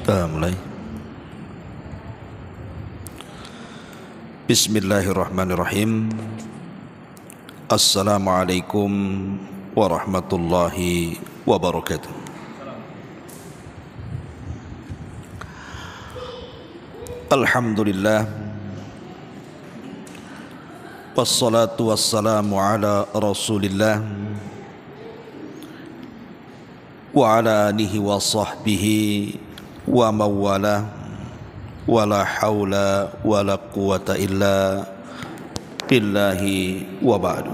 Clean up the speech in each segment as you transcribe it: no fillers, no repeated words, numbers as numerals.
Mulai. Bismillahirrahmanirrahim. Assalamualaikum warahmatullahi wabarakatuh. Alhamdulillah, wassalatu wassalamu ala Rasulillah wa ala alihi wa sahbihi wa mawala wa la hawla wa la quwata illa billahi wa ba'du.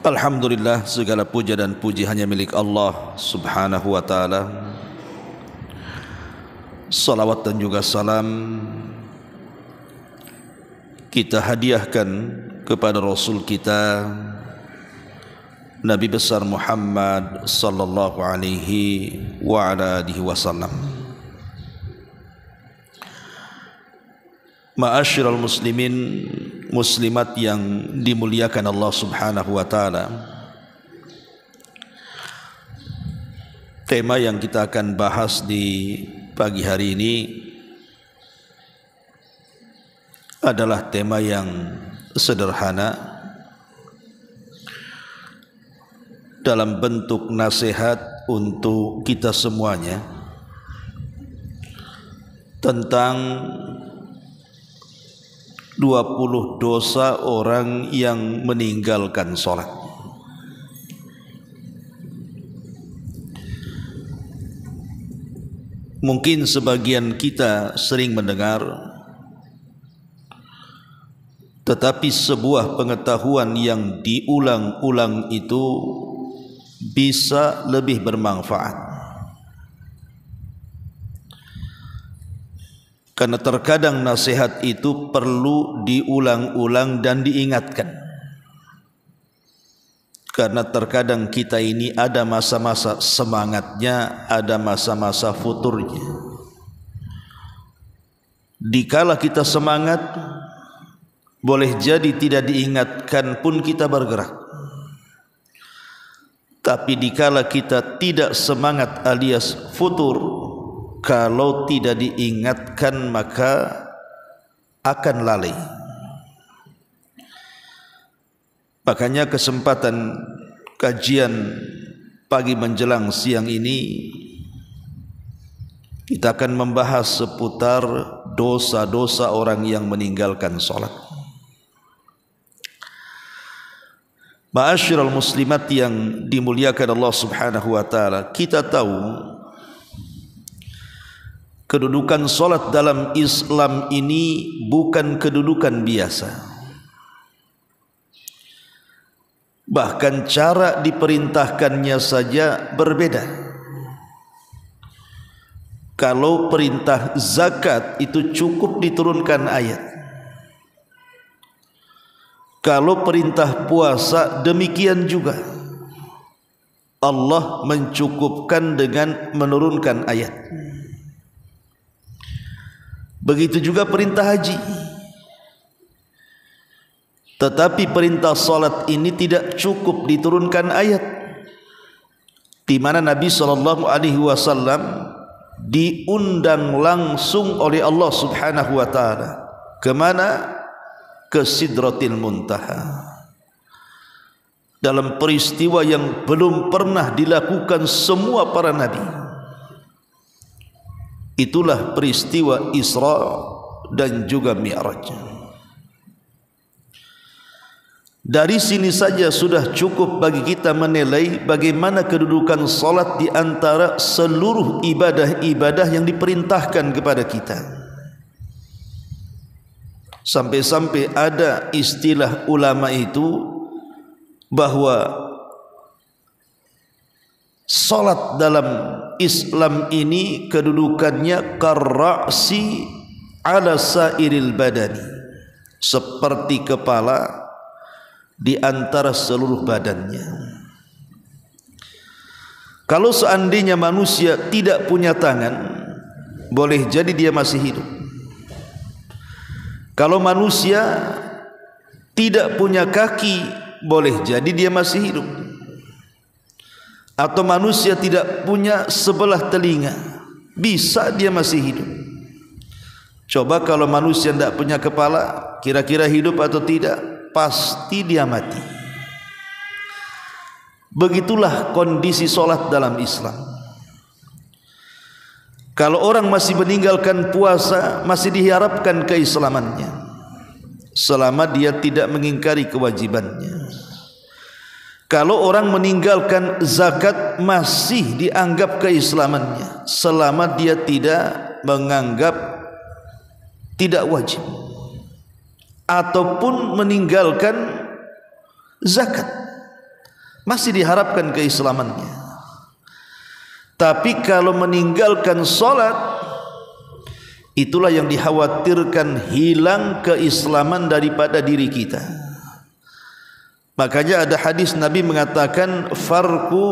Alhamdulillah, segala puja dan puji hanya milik Allah subhanahu wa ta'ala. Salawat dan juga salam kita hadiahkan kepada Rasul kita Nabi besar Muhammad sallallahu alaihi wa ala alihi wasallam. Ma'asyiral muslimin muslimat yang dimuliakan Allah subhanahu wa ta'ala, tema yang kita akan bahas di pagi hari ini adalah tema yang sederhana dalam bentuk nasihat untuk kita semuanya tentang 20 dosa orang yang meninggalkan sholat. Mungkin sebagian kita sering mendengar, tetapi sebuah pengetahuan yang diulang-ulang itu bisa lebih bermanfaat. Karena terkadang nasihat itu perlu diulang-ulang dan diingatkan. Karena terkadang kita ini ada masa-masa semangatnya, ada masa-masa futurnya. Dikala kita semangat, boleh jadi tidak diingatkan pun kita bergerak. Tapi dikala kita tidak semangat alias futur, kalau tidak diingatkan maka akan lalai. Makanya kesempatan kajian pagi menjelang siang ini kita akan membahas seputar dosa-dosa orang yang meninggalkan sholat. Ma'asyiral muslimat yang dimuliakan Allah subhanahu wa ta'ala, kita tahu kedudukan solat dalam Islam ini bukan kedudukan biasa. Bahkan cara diperintahkannya saja berbeda. Kalau perintah zakat itu cukup diturunkan ayat. Kalau perintah puasa demikian juga, Allah mencukupkan dengan menurunkan ayat. Begitu juga perintah haji. Tetapi perintah salat ini tidak cukup diturunkan ayat, di mana Nabi SAW diundang langsung oleh Allah subhanahu wa ta'ala. Kemana? Ke Sidratil Muntaha, dalam peristiwa yang belum pernah dilakukan semua para nabi. Itulah peristiwa Isra dan juga Mi'raj. Dari sini saja sudah cukup bagi kita menilai bagaimana kedudukan salat di antara seluruh ibadah-ibadah yang diperintahkan kepada kita. Sampai-sampai ada istilah ulama itu bahwa salat dalam Islam ini kedudukannya karra'si ala sairil badani, seperti kepala di antara seluruh badannya. Kalau seandainya manusia tidak punya tangan, boleh jadi dia masih hidup. Kalau manusia tidak punya kaki, boleh jadi dia masih hidup. atau manusia tidak punya sebelah telinga, bisa dia masih hidup. Coba kalau manusia tidak punya kepala, kira-kira hidup atau tidak? Pasti dia mati. Begitulah kondisi solat dalam Islam. Kalau orang masih meninggalkan puasa, masih diharapkan keislamannya selama dia tidak mengingkari kewajibannya. Kalau orang meninggalkan zakat, masih dianggap keislamannya selama dia tidak menganggap tidak wajib, ataupun meninggalkan zakat, masih diharapkan keislamannya. Tapi kalau meninggalkan solat, itulah yang dikhawatirkan hilang keislaman daripada diri kita. Makanya ada hadis Nabi mengatakan, farqu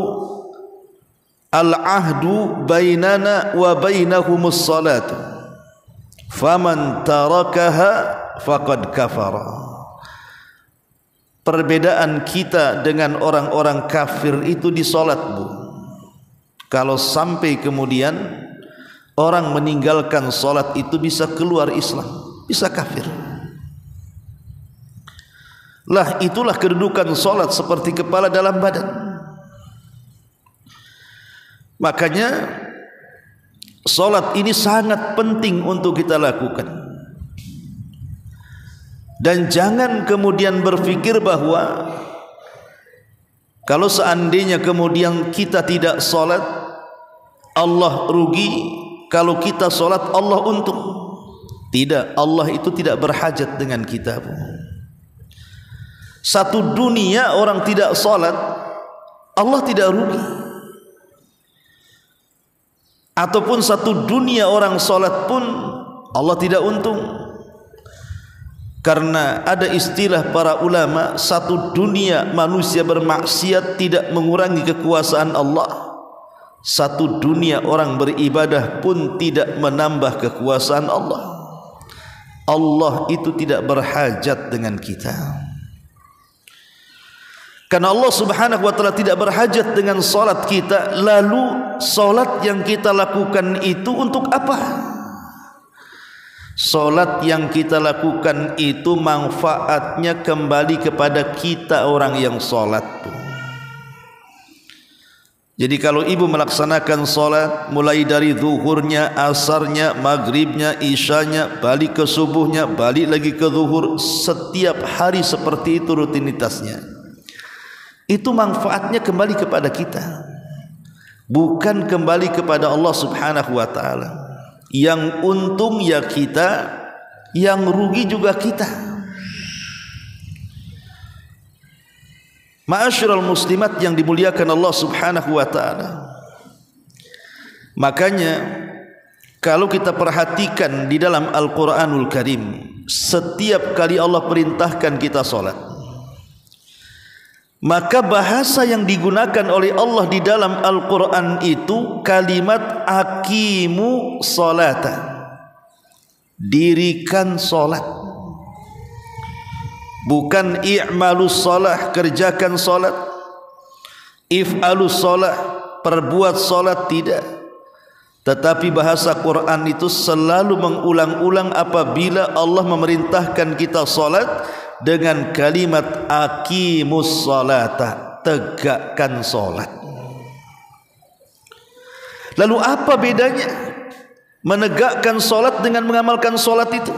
al-ahdu bainana wa bainahumus salatu, faman tarakaha faqad kafara. Perbedaan kita dengan orang-orang kafir itu di solat, Bu. Kalau sampai kemudian orang meninggalkan solat itu bisa keluar Islam, bisa kafir. Lah itulah kedudukan solat seperti kepala dalam badan. Makanya solat ini sangat penting untuk kita lakukan. Dan jangan kemudian berpikir bahwa kalau seandainya kemudian kita tidak solat, Allah rugi, kalau kita solat Allah untung. Tidak, Allah itu tidak berhajat dengan kita. Satu dunia orang tidak solat, Allah tidak rugi. Ataupun satu dunia orang solat pun Allah tidak untung. Karena ada istilah para ulama, satu dunia manusia bermaksiat tidak mengurangi kekuasaan Allah, satu dunia orang beribadah pun tidak menambah kekuasaan Allah. Allah itu tidak berhajat dengan kita. Karena Allah subhanahu wa ta'ala tidak berhajat dengan solat kita, lalu solat yang kita lakukan itu untuk apa? Solat yang kita lakukan itu manfaatnya kembali kepada kita orang yang solat. Jadi kalau ibu melaksanakan solat mulai dari zuhurnya, asarnya, maghribnya, isyanya, balik ke subuhnya, balik lagi ke zuhur, setiap hari seperti itu rutinitasnya, itu manfaatnya kembali kepada kita, bukan kembali kepada Allah subhanahu wa ta'ala. Yang untung ya kita, yang rugi juga kita. Ma'asyiral muslimat yang dimuliakan Allah subhanahu wa ta'ala, makanya kalau kita perhatikan di dalam Al-Quranul Karim, setiap kali Allah perintahkan kita solat, maka bahasa yang digunakan oleh Allah di dalam Al-Quran itu kalimat aqimu salata, dirikan solat. Bukan i'malus salah, kerjakan solat, if'alus salah, perbuat solat, tidak. Tetapi bahasa Quran itu selalu mengulang-ulang apabila Allah memerintahkan kita solat dengan kalimat aqimus salata, tegakkan solat. Lalu apa bedanya menegakkan solat dengan mengamalkan solat itu?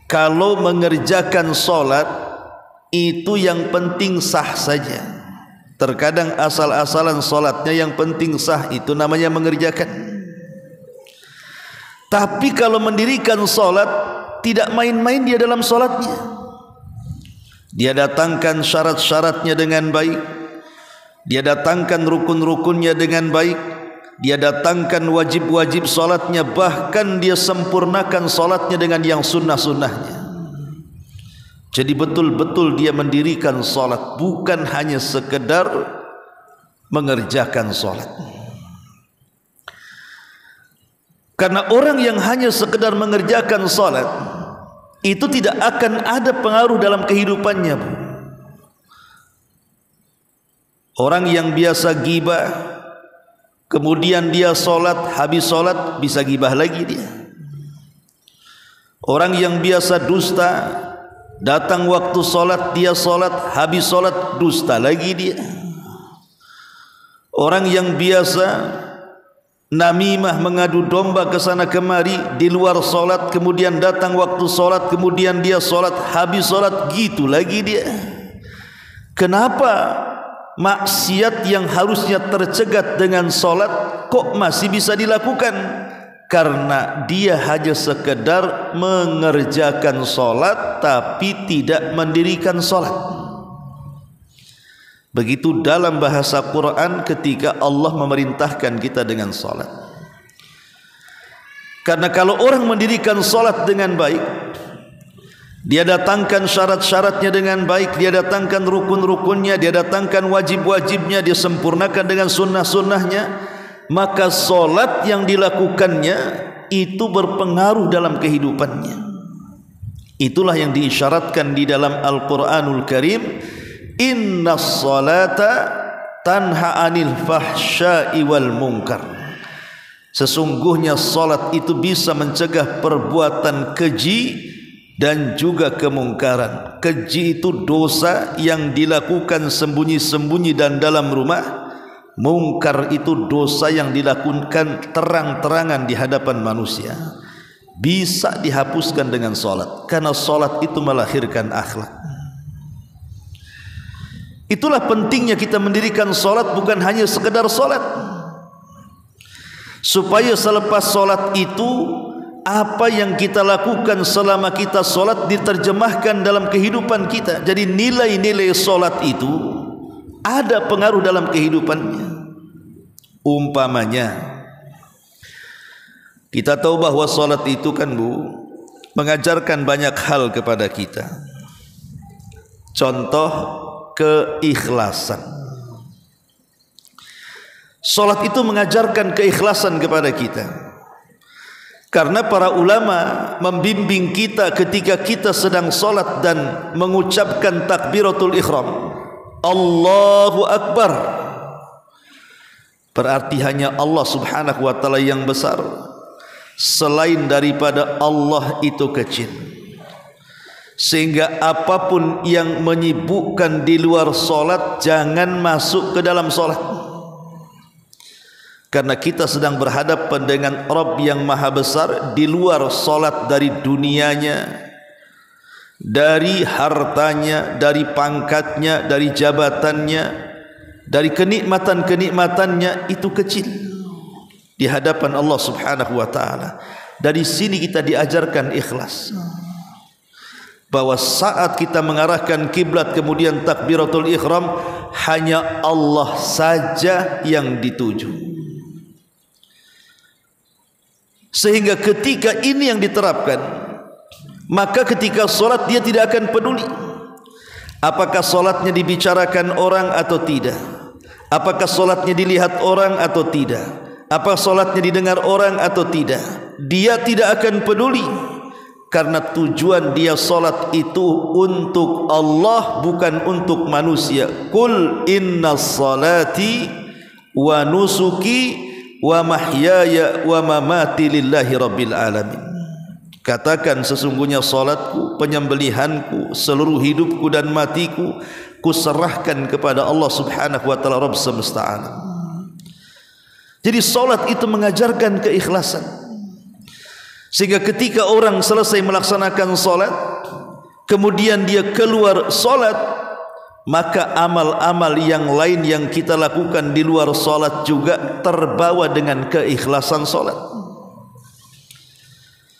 Kalau mengerjakan solat itu yang penting sah saja. Terkadang asal-asalan solatnya yang penting sah, itu namanya mengerjakan. Tapi kalau mendirikan solat, tidak main-main dia dalam solatnya. Dia datangkan syarat-syaratnya dengan baik, dia datangkan rukun-rukunnya dengan baik, dia datangkan wajib-wajib solatnya, bahkan dia sempurnakan solatnya dengan yang sunnah-sunnahnya. Jadi betul-betul dia mendirikan solat, bukan hanya sekedar mengerjakan solat. Karena orang yang hanya sekedar mengerjakan solat itu tidak akan ada pengaruh dalam kehidupannya. Orang yang biasa gibah, kemudian dia solat, habis solat bisa gibah lagi dia. Orang yang biasa dusta, datang waktu solat dia solat, habis solat dusta lagi dia. Orang yang biasa namimah, mengadu domba ke sana kemari di luar solat, kemudian datang waktu solat, kemudian dia solat, habis solat, gitu lagi dia. Kenapa maksiat yang harusnya tercegat dengan solat kok masih bisa dilakukan? Karena dia hanya sekedar mengerjakan solat tapi tidak mendirikan solat. Begitu dalam bahasa Quran ketika Allah memerintahkan kita dengan solat. Karena kalau orang mendirikan solat dengan baik, dia datangkan syarat-syaratnya dengan baik, dia datangkan rukun-rukunnya, dia datangkan wajib-wajibnya, dia sempurnakan dengan sunnah-sunnahnya, maka solat yang dilakukannya itu berpengaruh dalam kehidupannya. Itulah yang diisyaratkan di dalam Al-Quranul Karim, inna salata tanha anil fahsya'i wal munkar. Sesungguhnya salat itu bisa mencegah perbuatan keji dan juga kemungkaran. Keji itu dosa yang dilakukan sembunyi-sembunyi dan dalam rumah. Mungkar itu dosa yang dilakukan terang-terangan di hadapan manusia. Bisa dihapuskan dengan salat, karena salat itu melahirkan akhlak. Itulah pentingnya kita mendirikan solat, bukan hanya sekedar solat, supaya selepas solat itu apa yang kita lakukan selama kita solat diterjemahkan dalam kehidupan kita. Jadi nilai-nilai solat itu ada pengaruh dalam kehidupannya. Umpamanya, kita tahu bahwa solat itu kan mengajarkan banyak hal kepada kita. Contoh, keikhlasan. Salat itu mengajarkan keikhlasan kepada kita. Karena para ulama membimbing kita ketika kita sedang salat dan mengucapkan takbiratul ihram, Allahu Akbar, berarti hanya Allah Subhanahu wa taala yang besar. Selain daripada Allah itu kecil. Sehingga apapun yang menyibukkan di luar solat jangan masuk ke dalam solat. Karena kita sedang berhadapan dengan Rabb yang maha besar, di luar solat dari dunianya, dari hartanya, dari pangkatnya, dari jabatannya, dari kenikmatan-kenikmatannya, itu kecil di hadapan Allah Subhanahu wa taala. Dari sini kita diajarkan ikhlas, bahwa saat kita mengarahkan kiblat kemudian takbiratul ihram, hanya Allah saja yang dituju. Sehingga ketika ini yang diterapkan, maka ketika solat dia tidak akan peduli apakah solatnya dibicarakan orang atau tidak, apakah solatnya dilihat orang atau tidak, apa solatnya didengar orang atau tidak. Dia tidak akan peduli, karena tujuan dia solat itu untuk Allah, bukan untuk manusia. Qul inna salati wa nusuki wa mahyaya wa mamati lillahi rabbil alamin. Katakan, sesungguhnya salatku, penyembelihanku, seluruh hidupku dan matiku kuserahkan kepada Allah Subhanahu wa taala, Rabb semesta alam. Jadi salat itu mengajarkan keikhlasan. Sehingga ketika orang selesai melaksanakan solat, kemudian dia keluar solat, maka amal-amal yang lain yang kita lakukan di luar solat juga terbawa dengan keikhlasan solat.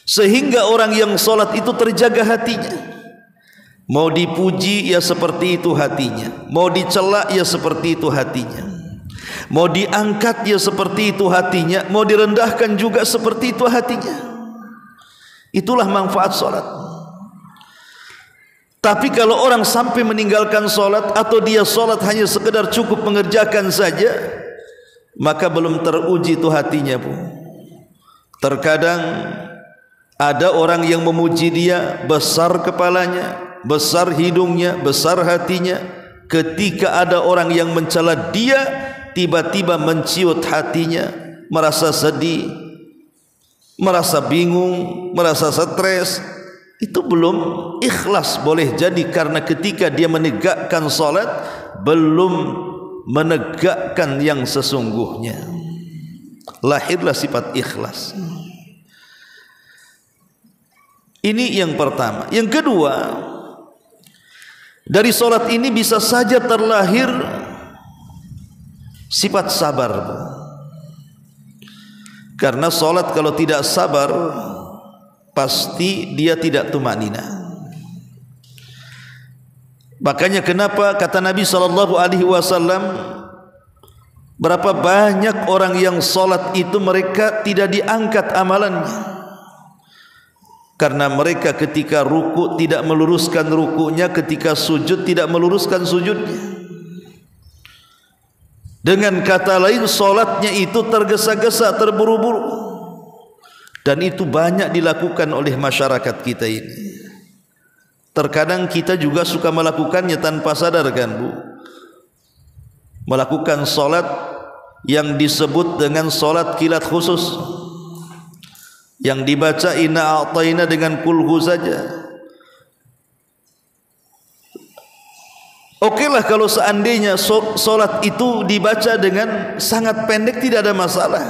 Sehingga orang yang solat itu terjaga hatinya. Mau dipuji ya seperti itu hatinya, mau dicela ya seperti itu hatinya, mau diangkat ya seperti itu hatinya, mau direndahkan juga seperti itu hatinya. Itulah manfaat solat. Tapi kalau orang sampai meninggalkan solat, atau dia solat hanya sekedar cukup mengerjakan saja, maka belum teruji itu hatinya, Bu. Terkadang ada orang yang memuji dia, besar kepalanya, besar hidungnya, besar hatinya, ketika ada orang yang mencela dia, tiba-tiba menciut hatinya, merasa sedih, merasa bingung, merasa stres, itu belum ikhlas. Boleh jadi karena ketika dia menegakkan salat belum menegakkan yang sesungguhnya. Lahirlah sifat ikhlas. Ini yang pertama. Yang kedua, dari salat ini bisa saja terlahir sifat sabar. Karena salat kalau tidak sabar, pasti dia tidak tumanina. Makanya kenapa kata Nabi SAW, berapa banyak orang yang salat itu mereka tidak diangkat amalannya. Karena mereka ketika ruku tidak meluruskan rukunya, ketika sujud tidak meluruskan sujudnya. Dengan kata lain, solatnya itu tergesa-gesa, terburu-buru. Dan itu banyak dilakukan oleh masyarakat kita ini. Terkadang kita juga suka melakukannya tanpa sadar, kan Bu? Melakukan solat yang disebut dengan solat kilat khusus, yang dibaca inna a'tayna dengan kulhu saja. Okelah kalau seandainya solat itu dibaca dengan sangat pendek, tidak ada masalah.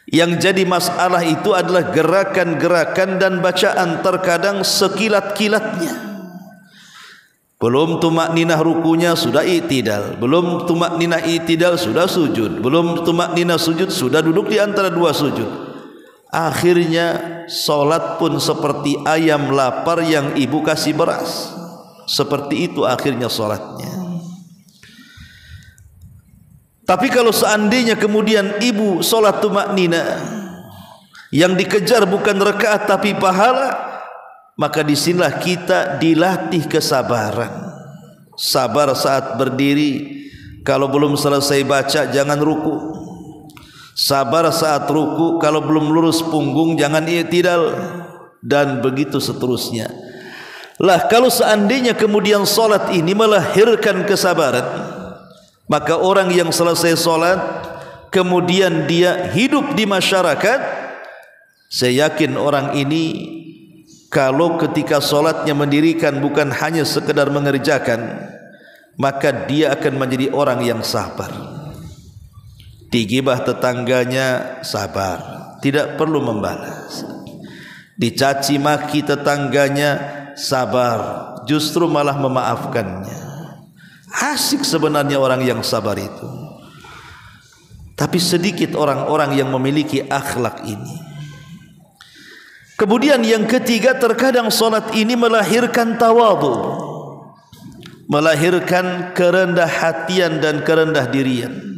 Yang jadi masalah itu adalah gerakan-gerakan dan bacaan, terkadang sekilat-kilatnya. Belum tumakninah rukunya sudah i'tidal, belum tumakninah i'tidal sudah sujud, belum tumakninah sujud sudah duduk di antara dua sujud. Akhirnya solat pun seperti ayam lapar yang ibu kasih beras. Seperti itu akhirnya solatnya. Tapi kalau seandainya kemudian ibu solat tumaknina, yang dikejar bukan rakaat tapi pahala, maka disinilah kita dilatih kesabaran. Sabar saat berdiri, kalau belum selesai baca jangan ruku. Sabar saat ruku, kalau belum lurus punggung jangan i'tidal, dan begitu seterusnya. Lah kalau seandainya kemudian solat ini melahirkan kesabaran, maka orang yang selesai solat kemudian dia hidup di masyarakat, saya yakin orang ini kalau ketika solatnya mendirikan bukan hanya sekedar mengerjakan, maka dia akan menjadi orang yang sabar. Digibah tetangganya sabar, tidak perlu membalas. Dicaci maki tetangganya sabar, justru malah memaafkannya. Asik sebenarnya orang yang sabar itu. Tapi sedikit orang-orang yang memiliki akhlak ini. Kemudian yang ketiga, terkadang solat ini melahirkan tawadhu, melahirkan kerendah hatian dan kerendah dirian.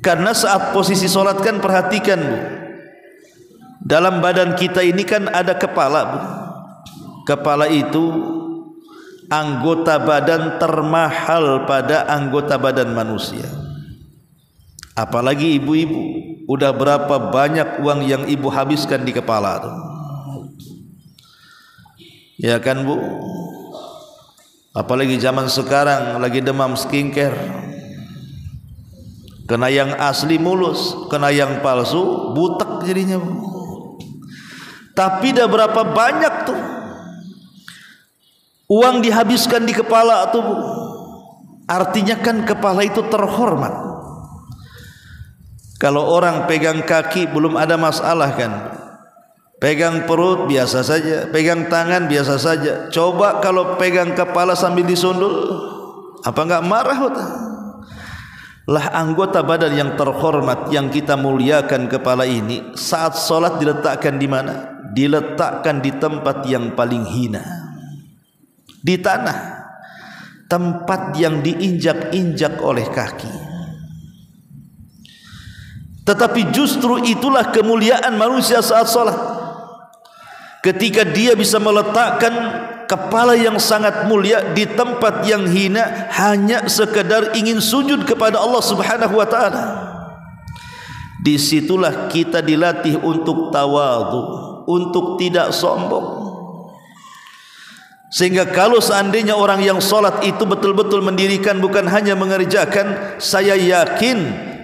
Karena saat posisi solat kan, perhatikan Bu, dalam badan kita ini kan ada kepala Bu. Kepala itu anggota badan termahal pada anggota badan manusia. Apalagi ibu-ibu, udah berapa banyak uang yang ibu habiskan di kepala tuh. Ya kan Bu? Apalagi zaman sekarang lagi demam skincare. Kena yang asli mulus, kena yang palsu butek jadinya. Tapi dah berapa banyak tuh uang dihabiskan di kepala tuh. Artinya kan kepala itu terhormat. Kalau orang pegang kaki belum ada masalah kan, pegang perut biasa saja, pegang tangan biasa saja. Coba kalau pegang kepala sambil disundul, apa enggak marah? Lah anggota badan yang terhormat yang kita muliakan, kepala ini saat solat diletakkan di mana? Diletakkan di tempat yang paling hina, di tanah, tempat yang diinjak-injak oleh kaki. Tetapi justru itulah kemuliaan manusia saat solat, ketika dia bisa meletakkan kepala yang sangat mulia di tempat yang hina, hanya sekedar ingin sujud kepada Allah Subhanahu wa taala. Disitulah kita dilatih untuk tawadhu, untuk tidak sombong. Sehingga kalau seandainya orang yang solat itu betul-betul mendirikan, bukan hanya mengerjakan, saya yakin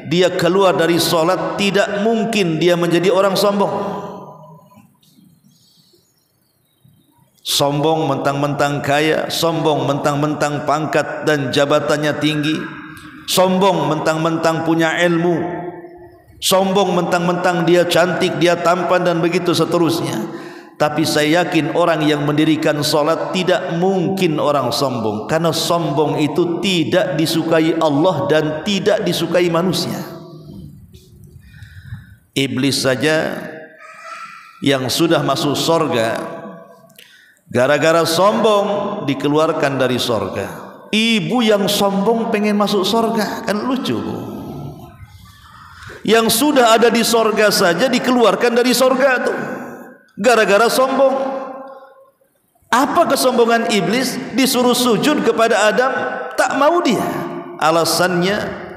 dia keluar dari solat tidak mungkin dia menjadi orang sombong. Sombong mentang-mentang kaya, sombong mentang-mentang pangkat dan jabatannya tinggi, sombong mentang-mentang punya ilmu, sombong mentang-mentang dia cantik, dia tampan, dan begitu seterusnya. Tapi saya yakin orang yang mendirikan solat tidak mungkin orang sombong, karena sombong itu tidak disukai Allah dan tidak disukai manusia. Iblis saja yang sudah masuk sorga gara-gara sombong dikeluarkan dari sorga. Ibu yang sombong pengen masuk sorga, kan lucu. Yang sudah ada di sorga saja dikeluarkan dari sorga tuh gara-gara sombong. Apa kesombongan iblis? Disuruh sujud kepada Adam, tak mau dia. Alasannya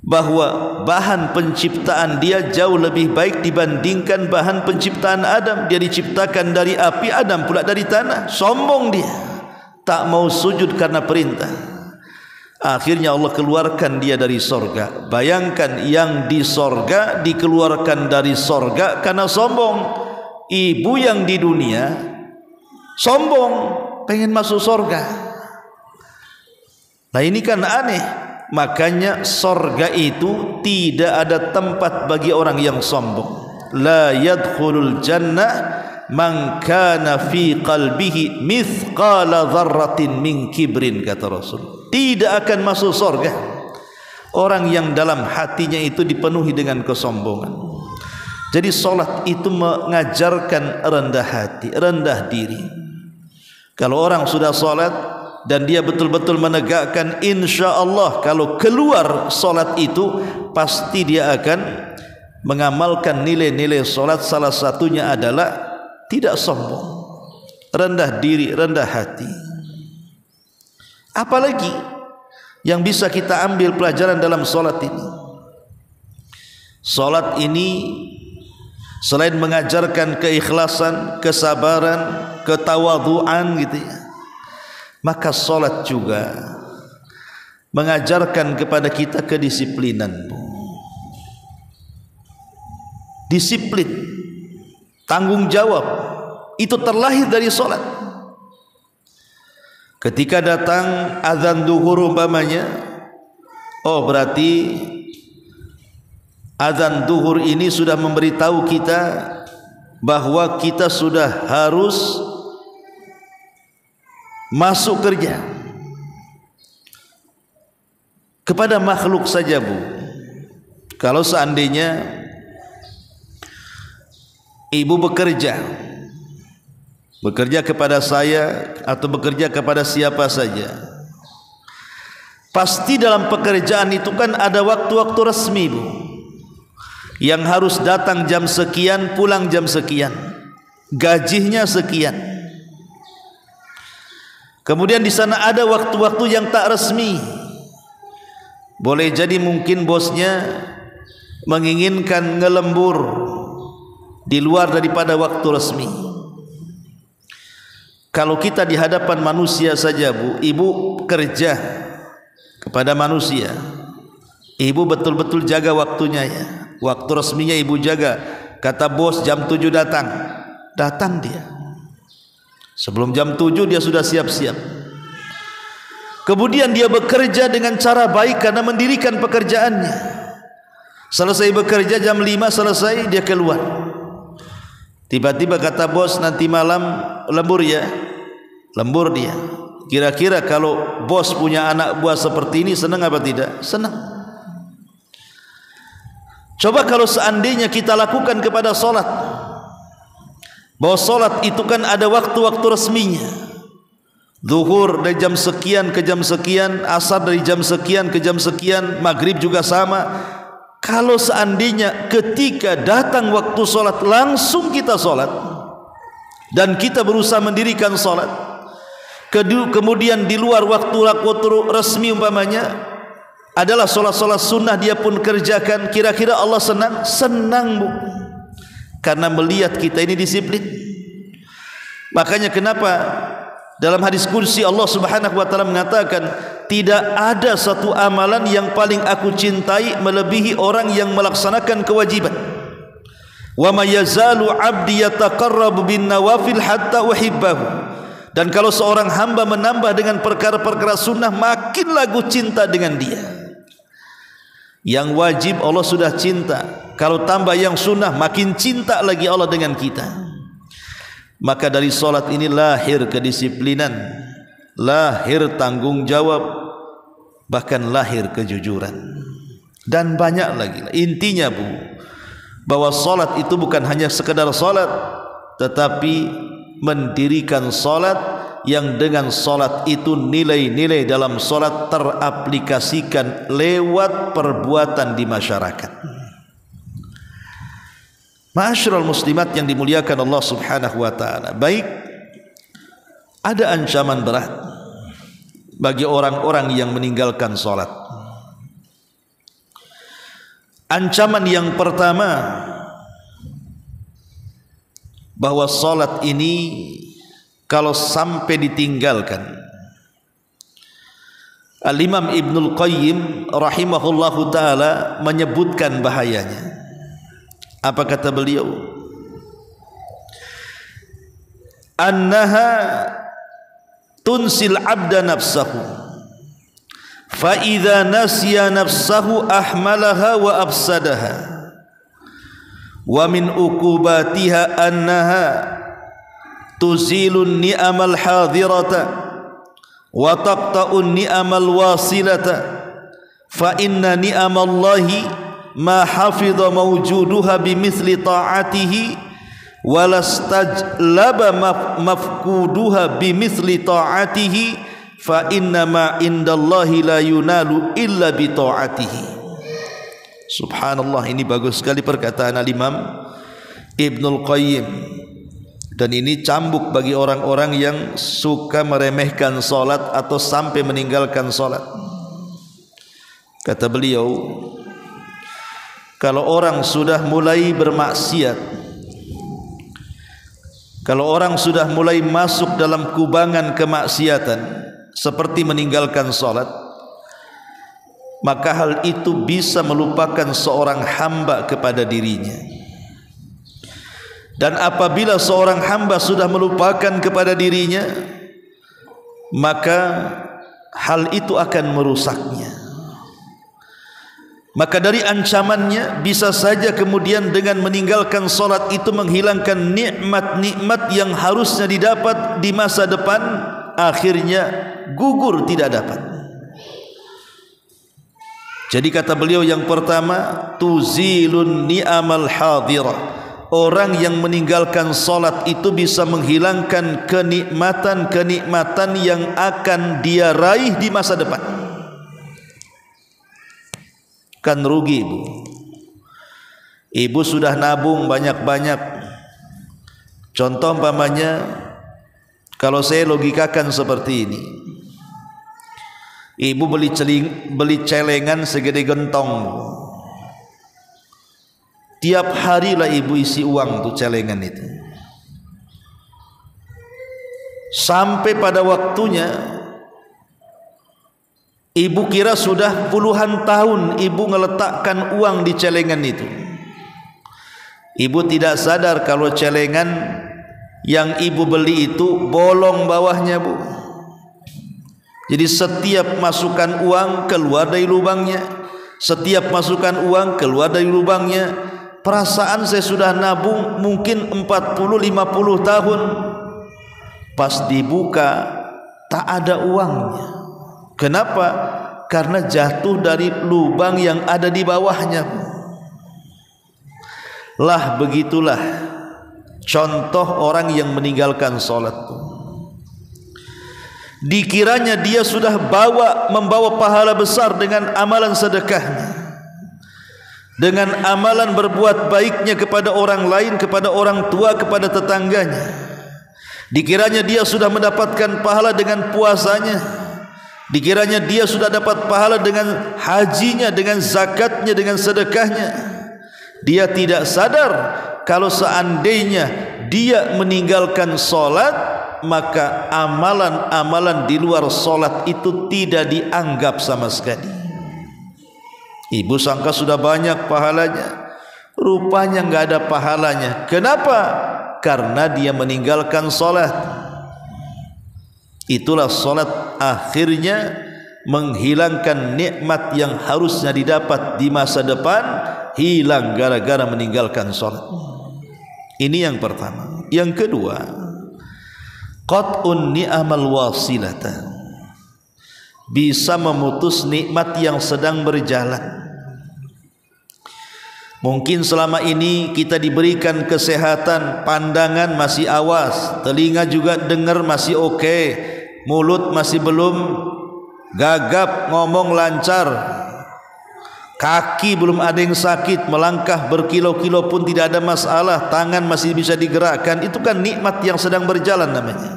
bahwa bahan penciptaan dia jauh lebih baik dibandingkan bahan penciptaan Adam. Dia diciptakan dari api, Adam pula dari tanah. Sombong dia, tak mau sujud karena perintah. Akhirnya Allah keluarkan dia dari sorga. Bayangkan, yang di sorga dikeluarkan dari sorga karena sombong. Ibu yang di dunia sombong, pengen masuk sorga. Nah ini kan aneh. Makanya sorga itu tidak ada tempat bagi orang yang sombong. La yadkhulul jannah man kana fi qalbihi mithqala dzarratin min kibrin, kata Rasul. Tidak akan masuk sorga orang yang dalam hatinya itu dipenuhi dengan kesombongan. Jadi solat itu mengajarkan rendah hati, rendah diri. Kalau orang sudah solat dan dia betul-betul menegakkan, insya Allah kalau keluar solat itu pasti dia akan mengamalkan nilai-nilai solat. Salah satunya adalah tidak sombong, rendah diri, rendah hati. Apalagi yang bisa kita ambil pelajaran dalam solat ini? Solat ini selain mengajarkan keikhlasan, kesabaran, ketawaduan gitu ya, maka solat juga mengajarkan kepada kita kedisiplinan. Disiplin, tanggung jawab, itu terlahir dari solat. Ketika datang azan duhur umpamanya, oh berarti azan duhur ini sudah memberitahu kita bahwa kita sudah harus masuk kerja. Kepada makhluk saja, Bu, kalau seandainya ibu bekerja kepada saya atau bekerja kepada siapa saja, pasti dalam pekerjaan itu kan ada waktu-waktu resmi, Bu, yang harus datang jam sekian, pulang jam sekian, gajinya sekian. Kemudian di sana ada waktu-waktu yang tak resmi. Boleh jadi mungkin bosnya menginginkan ngelembur di luar daripada waktu resmi. Kalau kita di hadapan manusia saja, Bu, ibu kerja kepada manusia, ibu betul-betul jaga waktunya ya. Waktu resminya ibu jaga. Kata bos jam 7 datang, datang dia. Sebelum jam 7 dia sudah siap-siap. Kemudian dia bekerja dengan cara baik karena mendirikan pekerjaannya. Selesai bekerja jam 5 selesai, dia keluar. Tiba-tiba kata bos, nanti malam lembur ya. Lembur dia. Kira-kira kalau bos punya anak buah seperti ini senang apa tidak? Senang. Coba kalau seandainya kita lakukan kepada solat, bahwa solat itu kan ada waktu-waktu resminya. Zuhur dari jam sekian ke jam sekian, asar dari jam sekian ke jam sekian, maghrib juga sama. Kalau seandainya ketika datang waktu solat langsung kita solat, dan kita berusaha mendirikan solat, kemudian di luar waktu resmi umpamanya adalah solat-solat sunnah dia pun kerjakan, kira-kira Allah senang? Senang, Bu, karena melihat kita ini disiplin. Makanya kenapa Dalam hadis kursi Allah Subhanahu wa taala mengatakan, tidak ada satu amalan yang paling aku cintai melebihi orang yang melaksanakan kewajiban. Wa may yazalu 'abdi yataqarrabu bin nawafil hatta uhibbahu. Dan kalau seorang hamba menambah dengan perkara-perkara sunnah, makin lagu cinta dengan dia. Yang wajib Allah sudah cinta, kalau tambah yang sunnah makin cinta lagi Allah dengan kita. Maka dari solat ini lahir kedisiplinan, lahir tanggung jawab, bahkan lahir kejujuran, dan banyak lagi. Intinya bahwa solat itu bukan hanya sekedar solat, tetapi mendirikan solat yang dengan solat itu nilai-nilai dalam solat teraplikasikan lewat perbuatan di masyarakat. Ma'asyiral muslimat yang dimuliakan Allah Subhanahu wa taala. Baik, ada ancaman berat bagi orang-orang yang meninggalkan salat. Ancaman yang pertama, bahwa salat ini kalau sampai ditinggalkan, Al-Imam Ibnul Qayyim rahimahullahu taala menyebutkan bahayanya. Apa kata beliau? Annaha tunsil abda nafsahu, fa idza nasiya nafsahu ahmalaha wa afsadaha, wa min uqubatiha annaha tuzilun ni'amal hadirata wa taqta'un ni'amal wasilata, fa inna ni'amallahi ma hafidha mawjuduha bimithli ta'atihi walastajlaba mafkuduha bimithli ta'atihi, fa inna ma indallahi la yunalu illa bi ta'atihi. Subhanallah, ini bagus sekali perkataan Al-Imam Ibnul Qayyim, dan ini cambuk bagi orang-orang yang suka meremehkan salat atau sampai meninggalkan salat. Kata beliau, kalau orang sudah mulai bermaksiat, kalau orang sudah mulai masuk dalam kubangan kemaksiatan seperti meninggalkan salat, maka hal itu bisa melupakan seorang hamba kepada dirinya. Dan apabila seorang hamba sudah melupakan kepada dirinya, maka hal itu akan merusaknya. Maka dari ancamannya, bisa saja kemudian dengan meninggalkan solat itu menghilangkan nikmat-nikmat yang harusnya didapat di masa depan, akhirnya gugur tidak dapat. Jadi kata beliau yang pertama, tuzilun ni'amal hadirah. Orang yang meninggalkan solat itu bisa menghilangkan kenikmatan-kenikmatan yang akan dia raih di masa depan. Kan rugi ibu. Ibu sudah nabung banyak-banyak. Contoh umpamanya, kalau saya logikakan seperti ini, ibu beli celengan segede gentong. Tiap hari lah ibu isi uang tuh celengan itu, sampai pada waktunya ibu kira sudah puluhan tahun ibu ngeletakkan uang di celengan itu. Ibu tidak sadar kalau celengan yang ibu beli itu bolong bawahnya bu. Jadi setiap masukkan uang keluar dari lubangnya, setiap masukkan uang keluar dari lubangnya. Perasaan saya sudah nabung mungkin 40-50 tahun, pas dibuka tak ada uangnya. Kenapa? Karena jatuh dari lubang yang ada di bawahnya. Lah begitulah contoh orang yang meninggalkan sholat. Dikiranya dia sudah membawa pahala besar dengan amalan sedekahnya, dengan amalan berbuat baiknya kepada orang lain, kepada orang tua, kepada tetangganya. Dikiranya dia sudah mendapatkan pahala dengan puasanya, dikiranya dia sudah dapat pahala dengan hajinya, dengan zakatnya, dengan sedekahnya. Dia tidak sadar kalau seandainya dia meninggalkan sholat, maka amalan-amalan di luar solat itu tidak dianggap sama sekali. Ibu sangka sudah banyak pahalanya, rupanya enggak ada pahalanya. Kenapa? Karena dia meninggalkan solat. Itulah solat akhirnya menghilangkan nikmat yang harusnya didapat di masa depan, hilang gara-gara meninggalkan solat. Ini yang pertama. Yang kedua, qat'un ni'amal wasilata, bisa memutus nikmat yang sedang berjalan. Mungkin selama ini kita diberikan kesehatan, pandangan masih awas, telinga juga dengar masih oke, mulut masih belum gagap, ngomong lancar, kaki belum ada yang sakit, melangkah berkilo-kilo pun tidak ada masalah, tangan masih bisa digerakkan. Itu kan nikmat yang sedang berjalan namanya.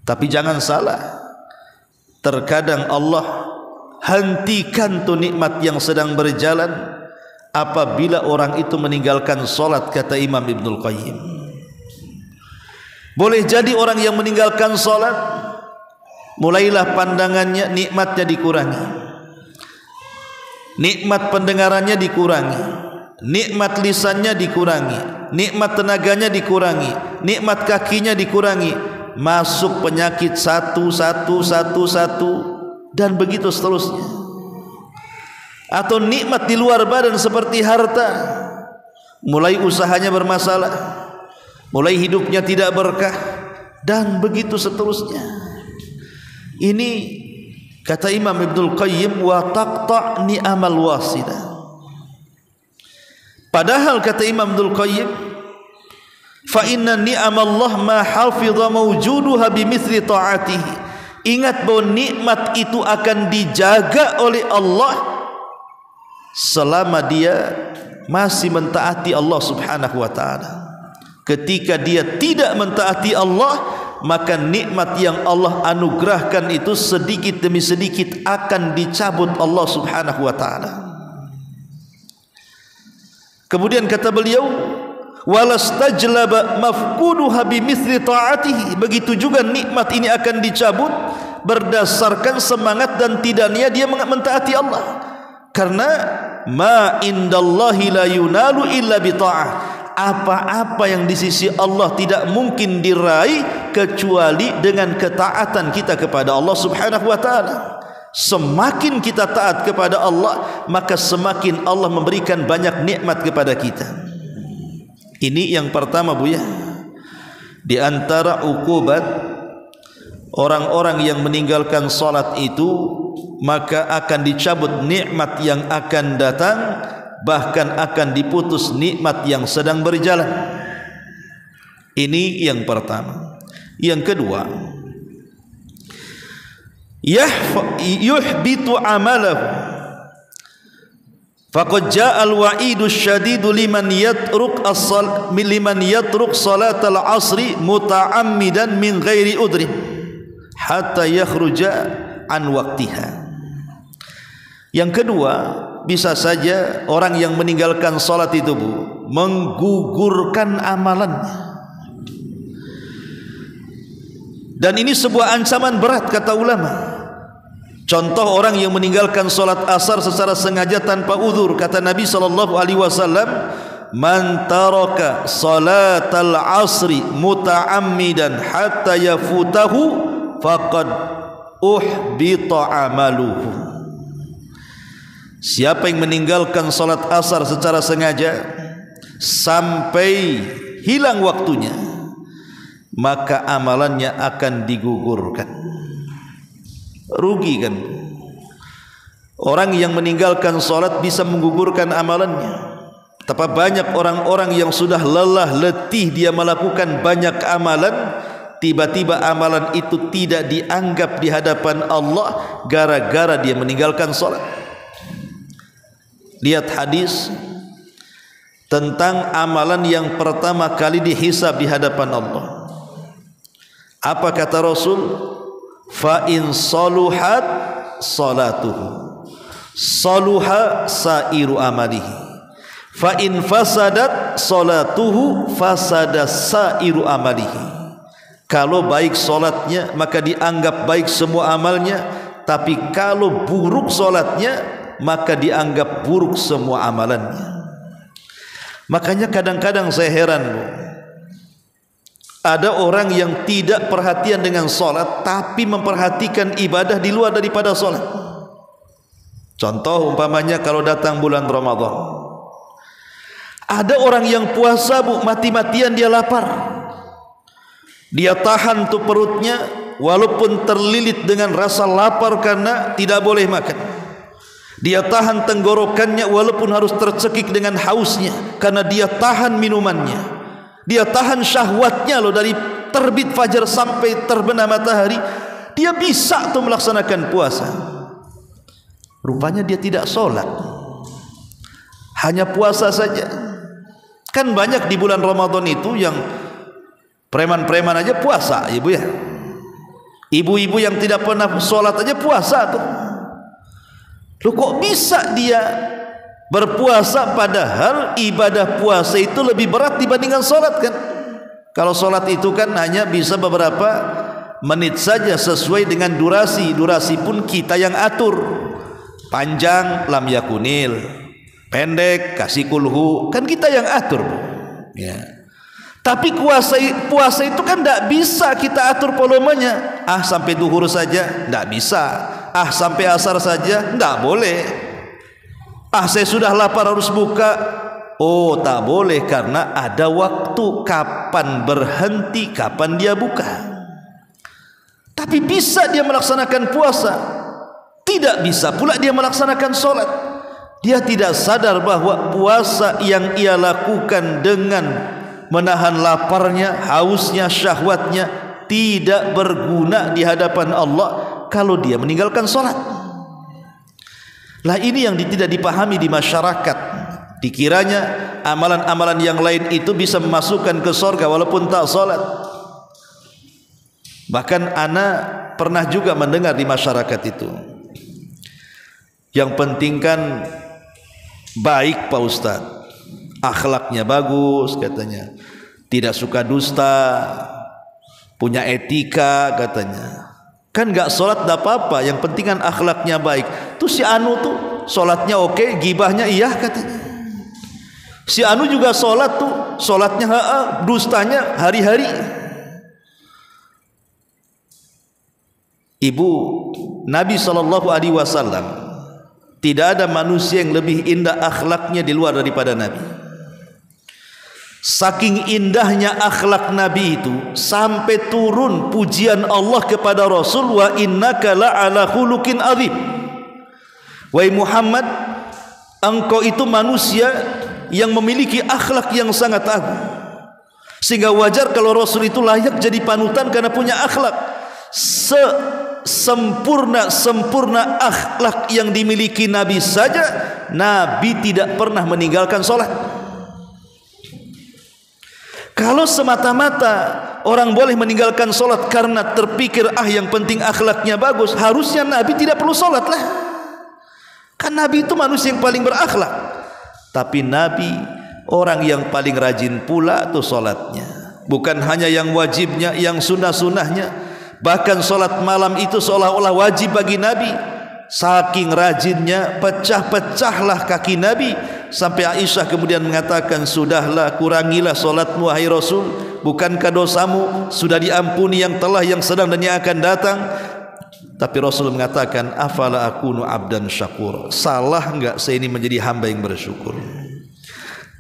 Tapi jangan salah, terkadang Allah hentikan tuh nikmat yang sedang berjalan apabila orang itu meninggalkan solat, kata Imam Ibnul Qayyim. Boleh jadi orang yang meninggalkan solat, mulailah pandangannya, nikmatnya dikurangi, nikmat pendengarannya dikurangi, nikmat lisannya dikurangi, nikmat tenaganya dikurangi, nikmat kakinya dikurangi, masuk penyakit satu, dan begitu seterusnya. Atau nikmat di luar badan seperti harta, mulai usahanya bermasalah, mulai hidupnya tidak berkah, dan begitu seterusnya. Ini kata Imam Ibnul Qayyim, wa taqta' ni'amal wasilah. Padahal kata Imam Ibnul Qayyim, fa inna ni'amallah ma hafidha mawjuduha bimithli ta'atihi. Ingat bahwa nikmat itu akan dijaga oleh Allah selama dia masih mentaati Allah Subhanahu wa taala. Ketika dia tidak mentaati Allah, maka nikmat yang Allah anugerahkan itu sedikit demi sedikit akan dicabut Allah Subhanahu wa taala. Kemudian kata beliau, walastajlaba mafquduha bimithli ta'atihi. Begitu juga nikmat ini akan dicabut berdasarkan semangat dan tidaknya dia mentaati Allah. Karena ma indallahi la yunalu illa bi ta'ah. Apa-apa yang di sisi Allah tidak mungkin diraih kecuali dengan ketaatan kita kepada Allah Subhanahu wa taala. Semakin kita taat kepada Allah, maka semakin Allah memberikan banyak nikmat kepada kita. Ini yang pertama, Bu ya. Di antara ukubat orang-orang yang meninggalkan salat itu, maka akan dicabut nikmat yang akan datang, bahkan akan diputus nikmat yang sedang berjalan. Ini yang pertama. Yang kedua, yuhbitu amalahu. Faqad jaa al-wa'idu syadidu liman yatruk salat al-asri muta'ammidan min ghairi udrin hatta yakhruja an waqtiha. Yang kedua, bisa saja orang yang meninggalkan salat itu, Bu, menggugurkan amalannya. Dan ini sebuah ancaman berat kata ulama. Contoh orang yang meninggalkan salat asar secara sengaja tanpa uzur, kata Nabi SAW, man taraka salatal asri muta'ammidan hatta yafutahu faqad uhbita amaluhu. Siapa yang meninggalkan salat asar secara sengaja sampai hilang waktunya, maka amalannya akan digugurkan. Rugi kan? Orang yang meninggalkan salat bisa menggugurkan amalannya. Betapa banyak orang-orang yang sudah lelah letih dia melakukan banyak amalan, tiba-tiba amalan itu tidak dianggap di hadapan Allah gara-gara dia meninggalkan salat. Lihat hadis tentang amalan yang pertama kali dihisab di hadapan Allah. Apa kata Rasul? Fa in saluhat salatuhu saluha sairu amalihi, fa in fasadat salatuhu fasada sairu amalihi. Kalau baik solatnya maka dianggap baik semua amalnya, tapi kalau buruk solatnya maka dianggap buruk semua amalannya. Makanya kadang-kadang saya heran, Bu. Ada orang yang tidak perhatian dengan solat tapi memperhatikan ibadah di luar daripada solat. Contoh umpamanya kalau datang bulan Ramadan, ada orang yang puasa, Bu, mati-matian dia lapar, dia tahan tuh perutnya walaupun terlilit dengan rasa lapar karena tidak boleh makan. Dia tahan tenggorokannya walaupun harus tercekik dengan hausnya karena dia tahan minumannya. Dia tahan syahwatnya loh, dari terbit fajar sampai terbenam matahari. Dia bisa tuh melaksanakan puasa. Rupanya dia tidak sholat, hanya puasa saja. Kan banyak di bulan Ramadan itu yang preman-preman aja puasa, ibu ya. Ibu-ibu yang tidak pernah sholat aja puasa tuh. Loh, kok bisa dia berpuasa padahal ibadah puasa itu lebih berat dibandingkan sholat kan? Kalau sholat itu kan hanya bisa beberapa menit saja sesuai dengan durasi. Durasi pun kita yang atur. Panjang lam yakunil, pendek kasih kulhu, kan kita yang atur, Bu. Ya. Tapi puasa itu kan tidak bisa kita atur volumenya. Sampai duhur saja tidak bisa. Sampai asar saja tidak boleh. Saya sudah lapar harus buka. Oh, tak boleh, karena ada waktu kapan berhenti, kapan dia buka. Tapi bisa dia melaksanakan puasa, tidak bisa pula dia melaksanakan sholat. Dia tidak sadar bahwa puasa yang ia lakukan dengan menahan laparnya, hausnya, syahwatnya tidak berguna di hadapan Allah kalau dia meninggalkan sholat. Lah ini yang tidak dipahami di masyarakat. Dikiranya amalan-amalan yang lain itu bisa memasukkan ke surga walaupun tak sholat. Bahkan ana pernah juga mendengar di masyarakat itu, yang penting kan baik Pak Ustadz, akhlaknya bagus katanya, tidak suka dusta, punya etika katanya. Kan gak sholat gak apa-apa, yang penting kan akhlaknya baik. Tuh si Anu tuh sholatnya oke, gibahnya iya katanya. Si Anu juga sholat tuh, sholatnya dustanya hari-hari. Ibu, Nabi SAW, tidak ada manusia yang lebih indah akhlaknya di luar daripada Nabi. Saking indahnya akhlak Nabi itu sampai turun pujian Allah kepada Rasul, wa innaka la'ala khuluqin azim. Wahai Muhammad, engkau itu manusia yang memiliki akhlak yang sangat agung, sehingga wajar kalau Rasul itu layak jadi panutan karena punya akhlak. Sempurna akhlak yang dimiliki Nabi saja, Nabi tidak pernah meninggalkan sholat. Kalau semata-mata orang boleh meninggalkan sholat karena terpikir yang penting akhlaknya bagus, harusnya Nabi tidak perlu sholat lah. Kan Nabi itu manusia yang paling berakhlak. Tapi Nabi orang yang paling rajin pula tuh sholatnya. Bukan hanya yang wajibnya, yang sunnah-sunnahnya. Bahkan sholat malam itu seolah-olah wajib bagi Nabi. Saking rajinnya, pecah-pecahlah kaki Nabi, sampai Aisyah kemudian mengatakan, sudahlah, kurangilah sholatmu wahai Rasul, bukankah dosamu sudah diampuni yang telah, yang sedang dan yang akan datang? Tapi Rasul mengatakan, afala akunu abdan syakur, salah enggak saya ini menjadi hamba yang bersyukur?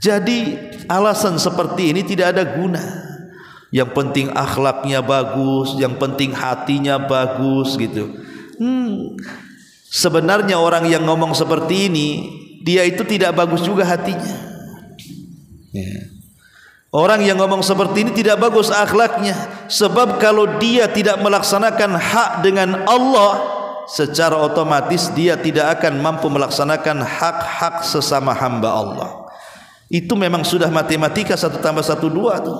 Jadi alasan seperti ini tidak ada guna. Yang penting akhlaknya bagus, yang penting hatinya bagus gitu. Sebenarnya orang yang ngomong seperti ini, dia itu tidak bagus juga hatinya. Orang yang ngomong seperti ini tidak bagus akhlaknya. Sebab kalau dia tidak melaksanakan hak dengan Allah, secara otomatis dia tidak akan mampu melaksanakan hak-hak sesama hamba Allah. Itu memang sudah matematika 1 tambah 1 2 tuh.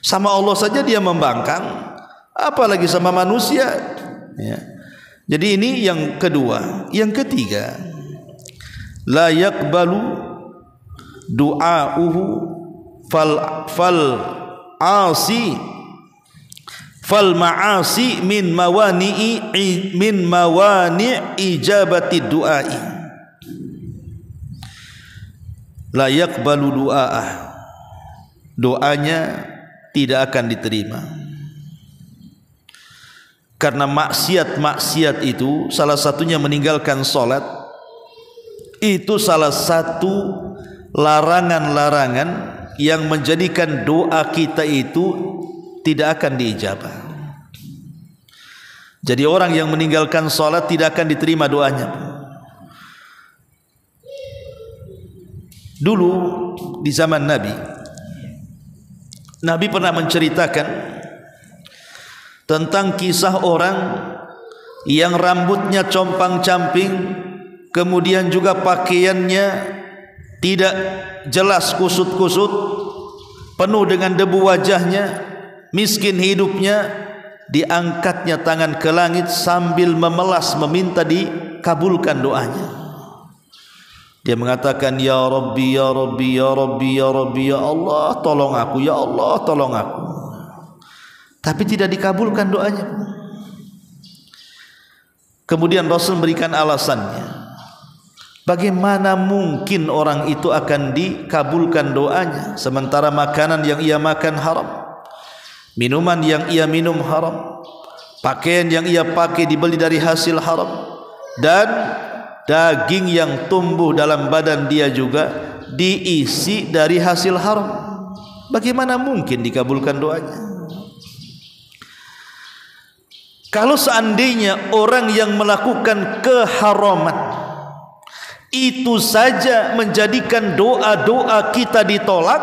Sama Allah saja dia membangkang, apalagi sama manusia. Jadi ini yang kedua. Yang ketiga, la yaqbalu du'a'uhu fal asi fal ma'asi min mawani ijabati du'ai la yaqbalu du'a'ah, doanya tidak akan diterima. Karena maksiat itu salah satunya meninggalkan salat, itu salah satu larangan-larangan yang menjadikan doa kita itu tidak akan diijabah. Jadi orang yang meninggalkan salat tidak akan diterima doanya. Dulu di zaman Nabi pernah menceritakan tentang kisah orang yang rambutnya compang-camping, kemudian juga pakaiannya tidak jelas, kusut-kusut, penuh dengan debu wajahnya, miskin hidupnya, diangkatnya tangan ke langit sambil memelas meminta dikabulkan doanya. Dia mengatakan, ya Rabbi, ya Rabbi, ya Rabbi, ya Rabbi, ya Allah tolong aku, ya Allah tolong aku. Tapi tidak dikabulkan doanya. Kemudian Rasul memberikan alasannya. Bagaimana mungkin orang itu akan dikabulkan doanya sementara makanan yang ia makan haram, minuman yang ia minum haram, pakaian yang ia pakai dibeli dari hasil haram, dan daging yang tumbuh dalam badan dia juga diisi dari hasil haram. Bagaimana mungkin dikabulkan doanya? Kalau seandainya orang yang melakukan keharaman itu saja menjadikan doa-doa kita ditolak,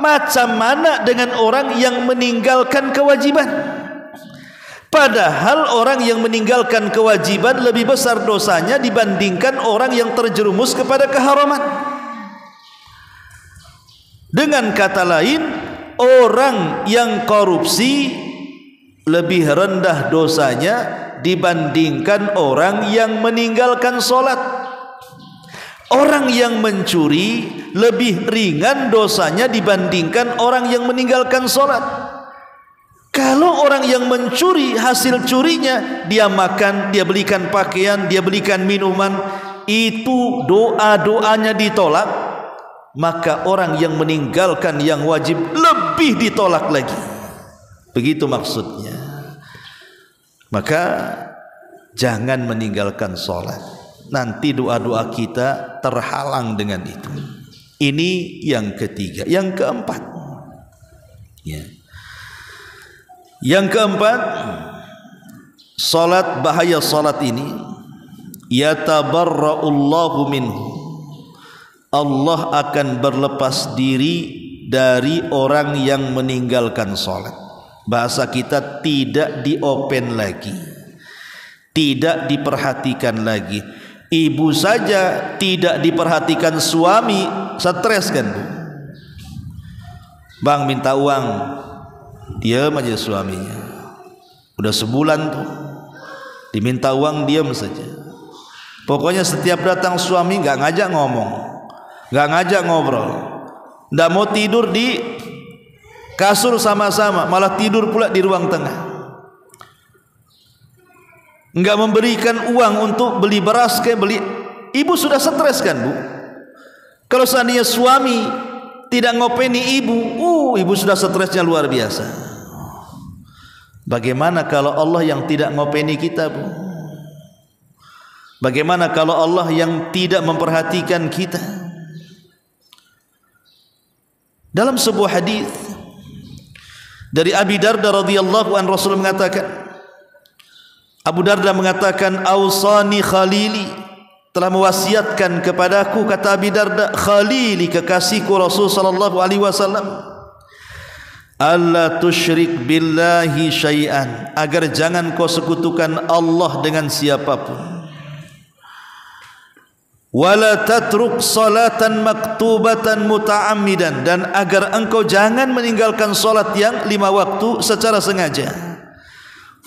macam mana dengan orang yang meninggalkan kewajiban? Padahal orang yang meninggalkan kewajiban lebih besar dosanya dibandingkan orang yang terjerumus kepada keharaman. Dengan kata lain, orang yang korupsi lebih rendah dosanya dibandingkan orang yang meninggalkan solat. Orang yang mencuri lebih ringan dosanya dibandingkan orang yang meninggalkan solat. Kalau orang yang mencuri, hasil curinya dia makan, dia belikan pakaian, dia belikan minuman, itu doa-doanya ditolak, maka orang yang meninggalkan yang wajib lebih ditolak lagi. Begitu maksudnya. Maka jangan meninggalkan sholat, nanti doa-doa kita terhalang dengan itu. Ini yang ketiga. Yang keempat, yang keempat, salat, bahaya salat ini, yatabarra'ullahu minhu, Allah akan berlepas diri dari orang yang meninggalkan salat. Bahasa kita tidak diopen lagi, tidak diperhatikan lagi. Ibu saja tidak diperhatikan suami, stres kan Bu? Bang minta uang, diam aja suaminya. Udah sebulan tuh diminta uang, diam saja. Pokoknya setiap datang suami nggak ngajak ngomong, nggak ngajak ngobrol, nggak mau tidur di kasur sama-sama, malah tidur pula di ruang tengah. Enggak memberikan uang untuk beli beras kayak beli. Ibu sudah stres kan Bu? Kalau seandainya suami tidak ngopeni ibu, ibu sudah stresnya luar biasa. Bagaimana kalau Allah yang tidak ngopeni kita Bu? Bagaimana kalau Allah yang tidak memperhatikan kita? Dalam sebuah hadis dari Abi Darda radhiyallahu an, Rasul mengatakan, Abu Darda mengatakan, ausani khalili, telah mewasiatkan kepadaku, kata Abi Darda, khalili, kekasihku Rasul sallallahu alaihi wasallam, alla tusyrik billahi syai'an, agar jangan kau sekutukan Allah dengan siapapun. Wala tatruk salatan maktubatan muta'ammidan, dan agar engkau jangan meninggalkan salat yang 5 waktu secara sengaja.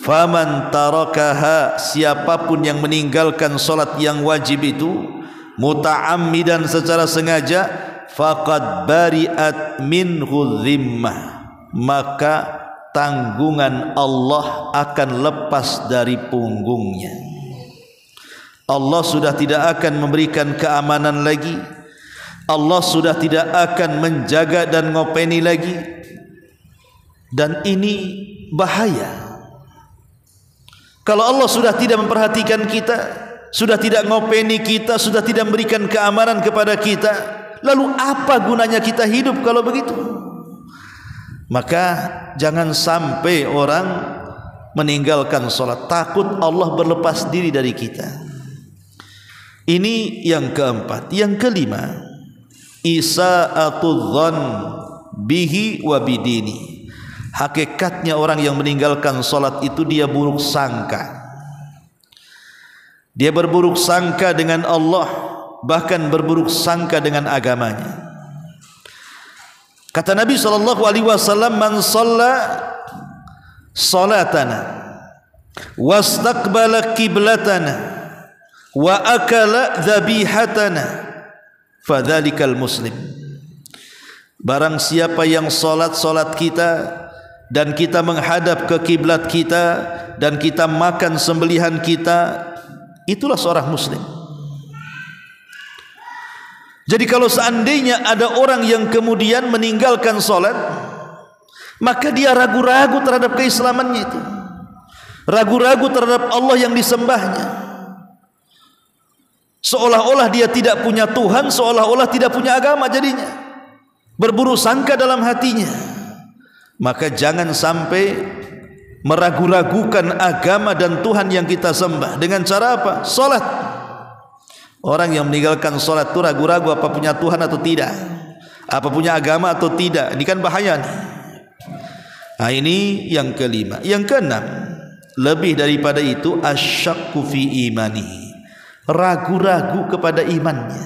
Faman tarakaha, siapapun yang meninggalkan salat yang wajib itu muta'ammidan, secara sengaja, faqad bari'at minhu dhimmah, maka tanggungan Allah akan lepas dari punggungnya. Allah sudah tidak akan memberikan keamanan lagi. Allah sudah tidak akan menjaga dan ngopeni lagi. Dan ini bahaya. Kalau Allah sudah tidak memperhatikan kita, sudah tidak ngopeni kita, sudah tidak memberikan keamanan kepada kita, lalu apa gunanya kita hidup kalau begitu? Maka jangan sampai orang meninggalkan sholat takut Allah berlepas diri dari kita. Ini yang keempat. Yang kelima, isa'atul dhann bihi wa bidini. Hakikatnya orang yang meninggalkan sholat itu dia buruk sangka. Dia berburuk sangka dengan Allah, bahkan berburuk sangka dengan agamanya. Kata Nabi SAW, man shalla salatana wastaqbala qiblatana wa akala dhabihatana fadzalikal muslim. Barang siapa yang salat kita dan kita menghadap ke kiblat kita dan kita makan sembelihan kita, itulah seorang muslim. Jadi kalau seandainya ada orang yang kemudian meninggalkan solat, maka dia ragu-ragu terhadap keislamannya itu, ragu-ragu terhadap Allah yang disembahnya, seolah-olah dia tidak punya Tuhan, seolah-olah tidak punya agama, jadinya berburuk sangka dalam hatinya. Maka jangan sampai meragu-ragukan agama dan Tuhan yang kita sembah dengan cara apa? Solat. Orang yang meninggalkan solat itu ragu-ragu apa punya Tuhan atau tidak, apa punya agama atau tidak. Ini kan bahaya nih. Nah, ini yang kelima. Yang keenam, lebih daripada itu, asyakku fi imani, ragu-ragu kepada imannya.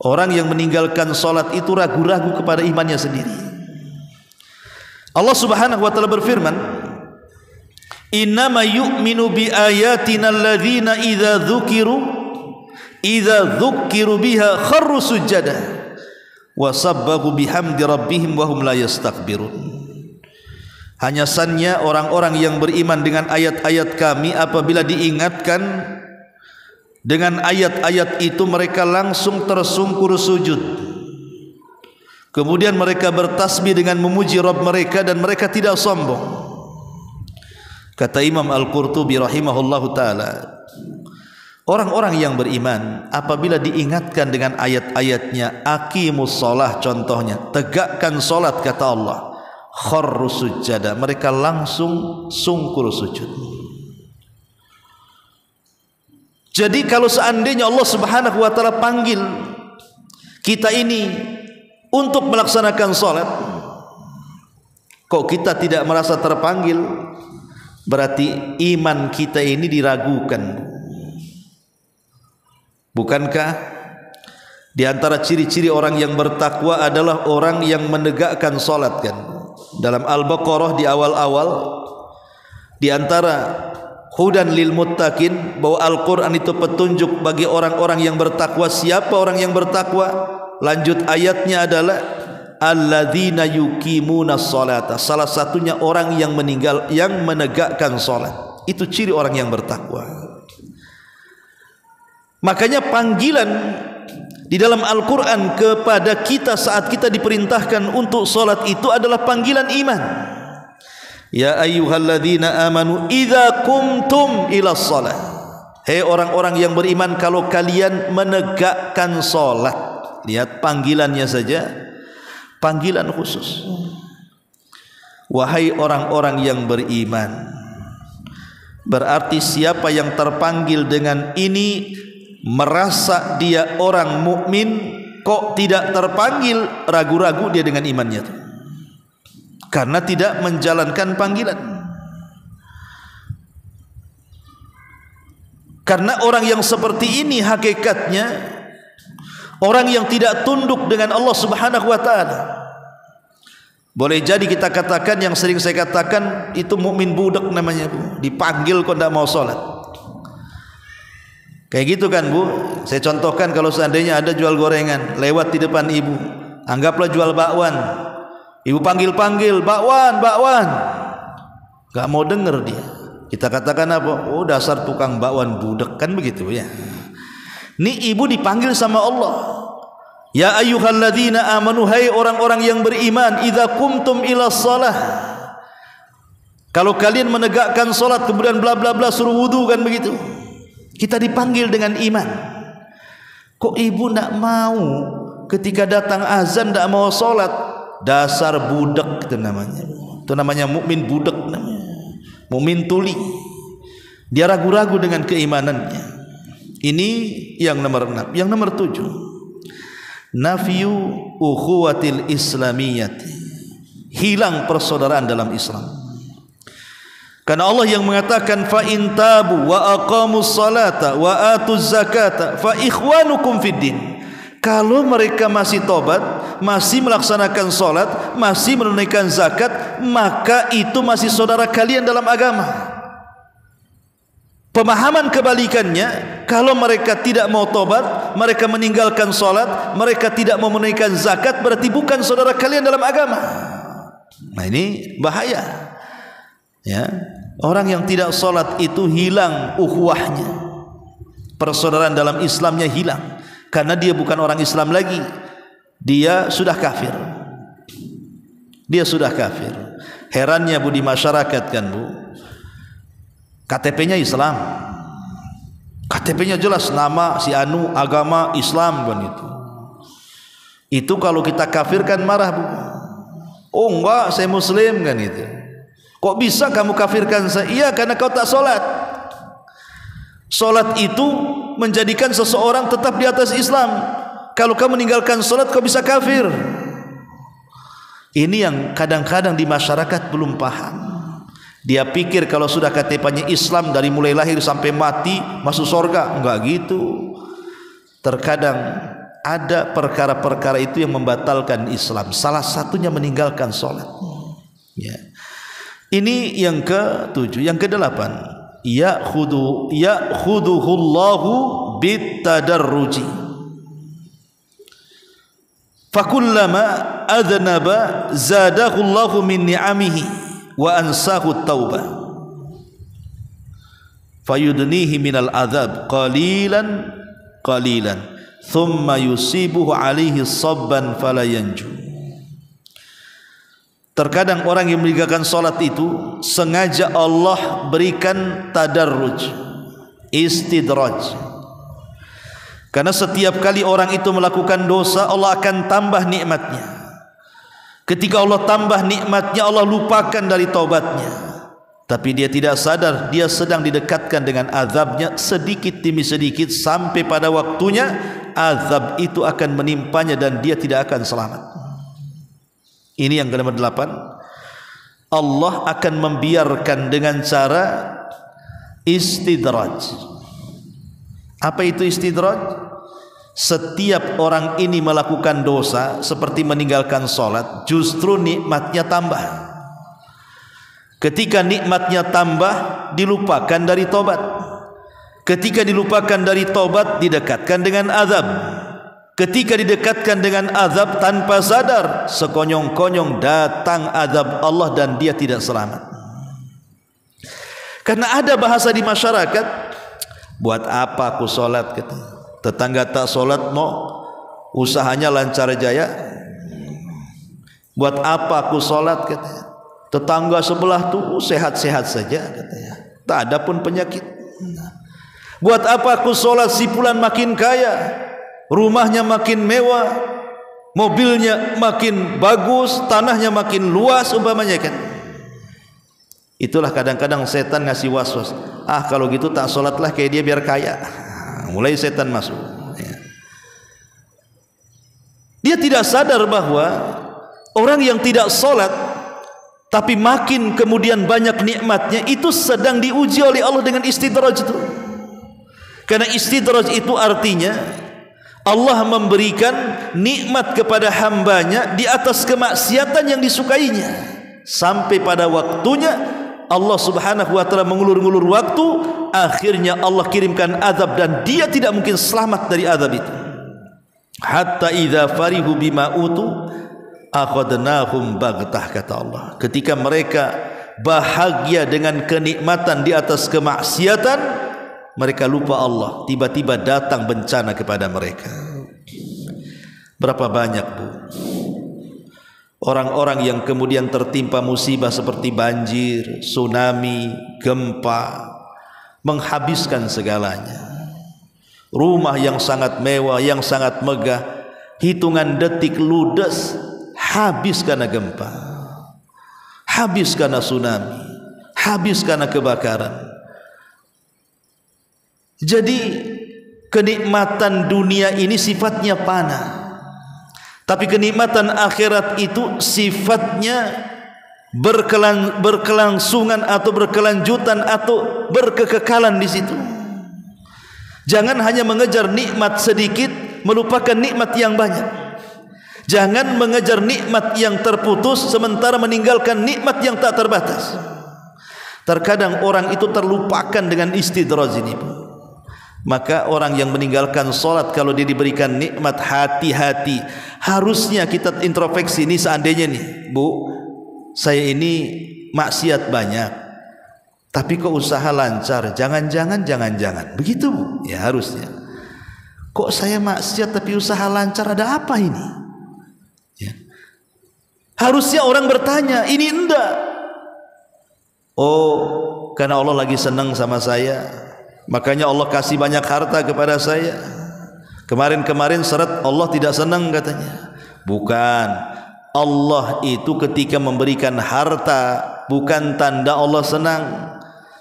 Orang yang meninggalkan solat itu ragu-ragu kepada imannya sendiri. Allah Subhanahu wa taala berfirman, innama yu'minu bi ayatina alladzina idza dzukiru biha kharru sujada wa sabbahu bihamdi rabbihim wa hum la yastakbirun. Hanya saja orang-orang yang beriman dengan ayat-ayat kami, apabila diingatkan dengan ayat-ayat itu mereka langsung tersungkur sujud. Kemudian mereka bertasbih dengan memuji Rabb mereka dan mereka tidak sombong. Kata Imam Al-Qurtubi rahimahullahu ta'ala, orang-orang yang beriman apabila diingatkan dengan ayat-ayatnya, aqimus shalah contohnya, tegakkan solat kata Allah, kharru sujada, mereka langsung sungkur sujud. Jadi kalau seandainya Allah Subhanahu wa taala panggil kita ini untuk melaksanakan sholat, kok kita tidak merasa terpanggil, berarti iman kita ini diragukan. Bukankah di antara ciri-ciri orang yang bertakwa adalah orang yang menegakkan sholat kan? Dalam Al-Baqarah di awal-awal, di antara hudan lil muttaqin, bahwa Al-Quran itu petunjuk bagi orang-orang yang bertakwa. Siapa orang yang bertakwa? Lanjut ayatnya adalah alladzina yuqimuna sholata, salah satunya orang yang menegakkan salat. Itu ciri orang yang bertakwa. Makanya panggilan di dalam Al-Quran kepada kita saat kita diperintahkan untuk salat itu adalah panggilan iman. Ya ayyuhalladzina amanu idza qumtum ila shalah. Hei orang-orang yang beriman, kalau kalian menegakkan salat. Lihat panggilannya saja, panggilan khusus. Wahai orang-orang yang beriman. Berarti siapa yang terpanggil dengan ini merasa dia orang mukmin, kok tidak terpanggil, ragu-ragu dia dengan imannya itu, karena tidak menjalankan panggilan. Karena orang yang seperti ini hakikatnya orang yang tidak tunduk dengan Allah Subhanahu wa taala. Boleh jadi kita katakan, yang sering saya katakan, itu mukmin budak namanya, Bu. Dipanggil kok tidak mau sholat. Kayak gitu kan, Bu. Saya contohkan, kalau seandainya ada jual gorengan lewat di depan ibu, anggaplah jual bakwan. Ibu panggil-panggil, bakwan, bakwan. Gak mau dengar dia. Kita katakan apa? Oh, dasar tukang bakwan budak, kan begitu ya. Ini ibu dipanggil sama Allah. Ya ayyuhalladzina amanu, hai orang-orang yang beriman, idza qumtum ila shalah. Kalau kalian menegakkan salat kemudian bla bla bla suruh wudu, kan begitu. Kita dipanggil dengan iman. Kok ibu nak mau ketika datang azan tak mau salat? Dasar budak itu namanya. Itu namanya mukmin budak namanya. Mukmin tuli. Dia ragu-ragu dengan keimanannya. Ini yang nomor 6. Yang nomor 7. Nafyu ukhuwatil islamiyyati. Hilang persaudaraan dalam Islam. Karena Allah yang mengatakan fa in tabu wa aqamus salata wa atuz zakata fa ikhwanukum fid din. Kalau mereka masih tobat, masih melaksanakan solat, masih menunaikan zakat, maka itu masih saudara kalian dalam agama. Pemahaman kebalikannya, kalau mereka tidak mau tobat, mereka meninggalkan solat, mereka tidak mau menunaikan zakat, berarti bukan saudara kalian dalam agama. Nah, ini bahaya. Ya, orang yang tidak solat itu hilang ukhuwahnya, persaudaraan dalam Islamnya hilang. Karena dia bukan orang Islam lagi. Dia sudah kafir. Dia sudah kafir. Herannya Bu di masyarakat kan Bu, KTP-nya Islam, KTP-nya jelas nama si anu, agama Islam kan itu. Itu kalau kita kafirkan marah Bu. Oh enggak, saya Muslim kan itu. Kok bisa kamu kafirkan saya? Iya, karena kau tak solat. Solat itu menjadikan seseorang tetap di atas Islam. Kalau kamu meninggalkan solat, kau bisa kafir. Ini yang kadang-kadang di masyarakat belum paham. Dia pikir kalau sudah KTP-nya Islam dari mulai lahir sampai mati masuk surga. Enggak gitu. Terkadang ada perkara-perkara itu yang membatalkan Islam. Salah satunya meninggalkan solat. Ya. Ini yang ke-7. Yang ke-8, ya'khuduhullahu bitadarruji. Fakullama adnaba zadahullahu min ni'amihi wa ansahu taubah fayudnihi minal adhab qalilan qalilan thumma yusibuhu alaihi sabban fala yanju. Terkadang orang yang meninggalkan salat itu sengaja Allah berikan tadarruj, istidraj. Karena setiap kali orang itu melakukan dosa, Allah akan tambah nikmatnya. Ketika Allah tambah nikmatnya, Allah lupakan dari taubatnya. Tapi dia tidak sadar, dia sedang didekatkan dengan azabnya sedikit demi sedikit, sampai pada waktunya azab itu akan menimpanya dan dia tidak akan selamat. Ini yang ke-8. Allah akan membiarkan dengan cara istidraj. Apa itu istidraj? Setiap orang ini melakukan dosa seperti meninggalkan sholat, justru nikmatnya tambah. Ketika nikmatnya tambah, dilupakan dari tobat. Ketika dilupakan dari tobat, didekatkan dengan azab. Ketika didekatkan dengan azab tanpa sadar, sekonyong-konyong datang azab Allah dan dia tidak selamat. Karena ada bahasa di masyarakat, buat apa aku sholat? Tetangga tak sholat mau usahanya lancar jaya. Buat apa aku sholat? Tetangga sebelah tuh sehat-sehat saja, katanya. Tak ada pun penyakit. Buat apa aku sholat? Si fulan makin kaya, rumahnya makin mewah, mobilnya makin bagus, tanahnya makin luas umpamanya kan. Itulah kadang-kadang setan ngasih was-was. Ah kalau gitu tak sholatlah kayak dia biar kaya. Mulai setan masuk. Dia tidak sadar bahwa orang yang tidak sholat tapi makin kemudian banyak nikmatnya, itu sedang diuji oleh Allah dengan istidraj itu. Karena istidraj itu artinya Allah memberikan nikmat kepada hambanya di atas kemaksiatan yang disukainya, sampai pada waktunya Allah subhanahu wa ta'ala mengulur-ngulur waktu, akhirnya Allah kirimkan azab dan dia tidak mungkin selamat dari azab itu. Hatta idza farihu bima utu, akhadnahum baghtah, kata Allah. Ketika mereka bahagia dengan kenikmatan di atas kemaksiatan, mereka lupa Allah, tiba-tiba datang bencana kepada mereka. Berapa banyak, Bu, orang-orang yang kemudian tertimpa musibah seperti banjir, tsunami, gempa, menghabiskan segalanya. Rumah yang sangat mewah, yang sangat megah, hitungan detik ludes, habis karena gempa, habis karena tsunami, habis karena kebakaran. Jadi kenikmatan dunia ini sifatnya fana, tapi kenikmatan akhirat itu sifatnya berkelangsungan atau berkelanjutan atau berkekekalan di situ. Jangan hanya mengejar nikmat sedikit melupakan nikmat yang banyak. Jangan mengejar nikmat yang terputus sementara meninggalkan nikmat yang tak terbatas. Terkadang orang itu terlupakan dengan istidraj ini, Bu. Maka orang yang meninggalkan sholat kalau dia diberikan nikmat, hati-hati. Harusnya kita introspeksi, ini seandainya nih, Bu, saya ini maksiat banyak, tapi kok usaha lancar, jangan-jangan begitu, Bu. Ya harusnya. Kok saya maksiat tapi usaha lancar, ada apa ini? Ya. Harusnya orang bertanya, ini enggak. Oh, karena Allah lagi senang sama saya, makanya Allah kasih banyak harta kepada saya. Kemarin seret Allah tidak senang katanya. Bukan. Allah itu ketika memberikan harta bukan tanda Allah senang.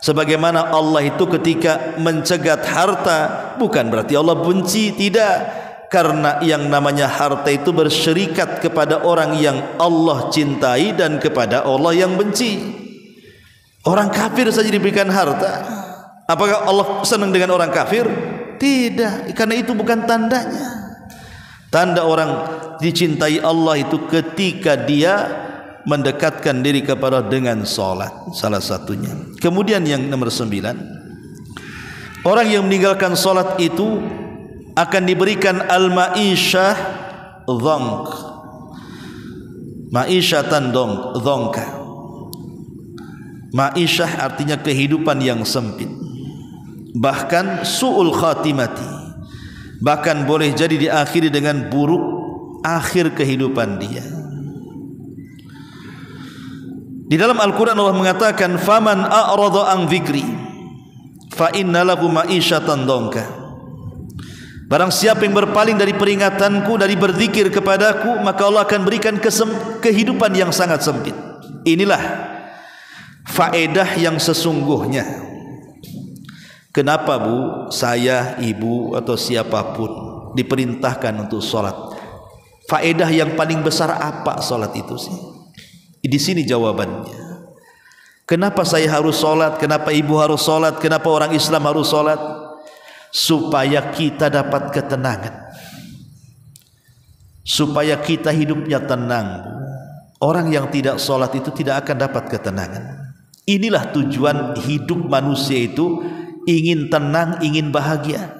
Sebagaimana Allah itu ketika mencegat harta bukan berarti Allah benci, tidak. Karena yang namanya harta itu bersyirikat kepada orang yang Allah cintai dan kepada Allah yang benci. Orang kafir saja diberikan harta, apakah Allah senang dengan orang kafir? Tidak, karena itu bukan tandanya. Tanda orang dicintai Allah itu ketika dia mendekatkan diri kepada dengan salat, salah satunya. Kemudian yang nomor 9, orang yang meninggalkan salat itu akan diberikan al-ma'isyah dhank. Ma'isyatan dhanka. Ma'isyah artinya kehidupan yang sempit, bahkan su'ul khatimati, bahkan boleh jadi diakhiri dengan buruk akhir kehidupan dia. Di dalam Al-Quran Allah mengatakan, faman a'rada an dzikri fa inna lahu ma'isyatan dhanka. Barang siapa yang berpaling dari peringatanku, dari berzikir kepadaku, maka Allah akan berikan kehidupan yang sangat sempit. Inilah faedah yang sesungguhnya. Kenapa, Bu, saya, ibu atau siapapun diperintahkan untuk sholat? Faedah yang paling besar apa sholat itu sih? Di sini jawabannya. Kenapa saya harus sholat? Kenapa ibu harus sholat? Kenapa orang Islam harus sholat? Supaya kita dapat ketenangan, supaya kita hidupnya tenang. Orang yang tidak sholat itu tidak akan dapat ketenangan. Inilah tujuan hidup manusia itu, ingin tenang, ingin bahagia.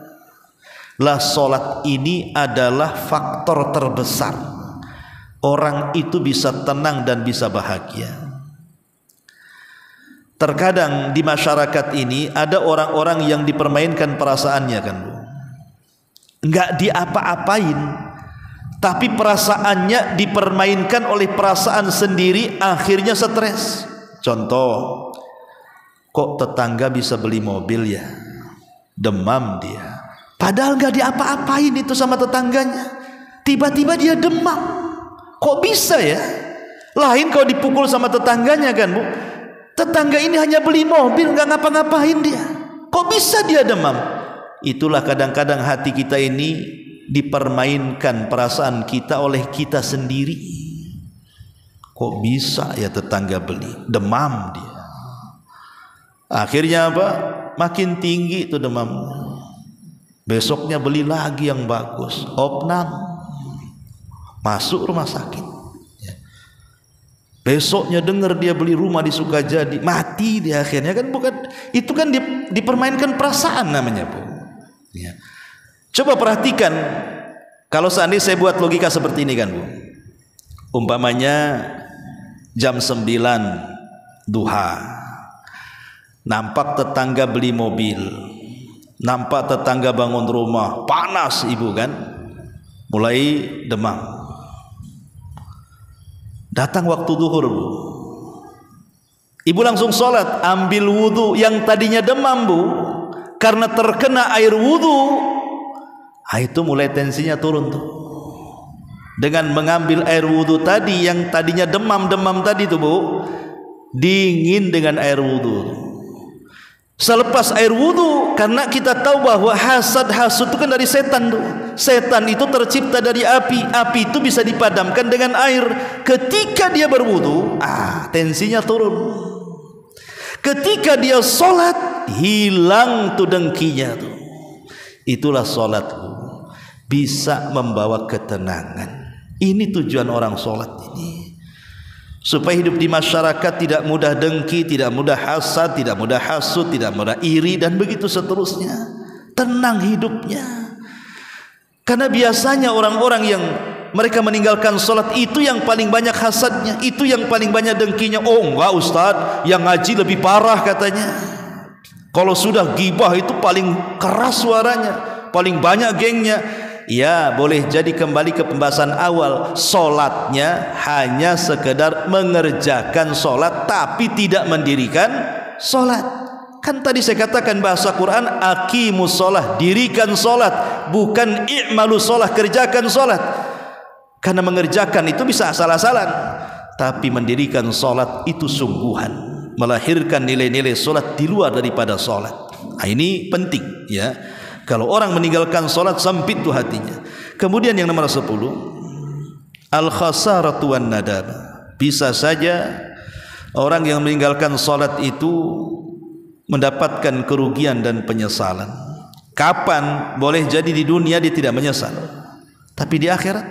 Lah sholat ini adalah faktor terbesar orang itu bisa tenang dan bisa bahagia. Terkadang di masyarakat ini ada orang-orang yang dipermainkan perasaannya, kan, Bu. Enggak diapa-apain, tapi perasaannya dipermainkan oleh perasaan sendiri, akhirnya stres. Contoh, kok tetangga bisa beli mobil ya, demam dia, padahal gak diapa-apain itu sama tetangganya, tiba-tiba dia demam. Kok bisa ya? Lain kalau dipukul sama tetangganya, kan, Bu. Tetangga ini hanya beli mobil, gak ngapa-ngapain dia, kok bisa dia demam? Itulah kadang-kadang hati kita ini dipermainkan perasaan kita oleh kita sendiri. Kok bisa ya tetangga beli, demam dia. Akhirnya apa? Makin tinggi itu demam. Besoknya beli lagi yang bagus, opnam, masuk rumah sakit. Besoknya dengar dia beli rumah di Sukajadi, mati dia akhirnya, kan. Bukan itu, kan dipermainkan perasaan namanya, Bu. Ya. Coba perhatikan, kalau seandainya saya buat logika seperti ini, kan, Bu. Umpamanya jam 9 duha, nampak tetangga beli mobil, nampak tetangga bangun rumah, panas ibu kan, mulai demam. Datang waktu zuhur, Bu, ibu langsung sholat, ambil wudu. Yang tadinya demam, Bu, karena terkena air wudu, itu mulai tensinya turun tuh. Dengan mengambil air wudu tadi, yang tadinya demam tadi tuh, Bu, dingin dengan air wudu. Selepas air wudu, karena kita tahu bahwa hasud itu kan dari setan tuh. Setan itu tercipta dari api. Api itu bisa dipadamkan dengan air. Ketika dia berwudu, tensinya turun. Ketika dia sholat, hilang tuh dengkinya tuh. Itulah sholat, bisa membawa ketenangan. Ini tujuan orang sholat ini, supaya hidup di masyarakat tidak mudah dengki, tidak mudah hasad, tidak mudah hasud, tidak mudah iri, dan begitu seterusnya. Tenang hidupnya. Karena biasanya orang-orang yang mereka meninggalkan sholat itu yang paling banyak hasadnya, itu yang paling banyak dengkinya. Oh enggak Ustaz, yang ngaji lebih parah katanya. Kalau sudah gibah itu paling keras suaranya, paling banyak gengnya. Ya, boleh jadi kembali ke pembahasan awal, sholatnya hanya sekedar mengerjakan sholat tapi tidak mendirikan sholat. Kan tadi saya katakan bahasa Quran, aqimus sholat, dirikan sholat, bukan i'malu sholat, kerjakan sholat. Karena mengerjakan itu bisa asal-asalan, tapi mendirikan sholat itu sungguhan, melahirkan nilai-nilai sholat di luar daripada sholat. Ini penting ya. Kalau orang meninggalkan sholat, sempit tuh hatinya. Kemudian yang nomor 10, al-khasaratu wan nadam. Bisa saja orang yang meninggalkan sholat itu mendapatkan kerugian dan penyesalan. Kapan? Boleh jadi di dunia dia tidak menyesal, tapi di akhirat.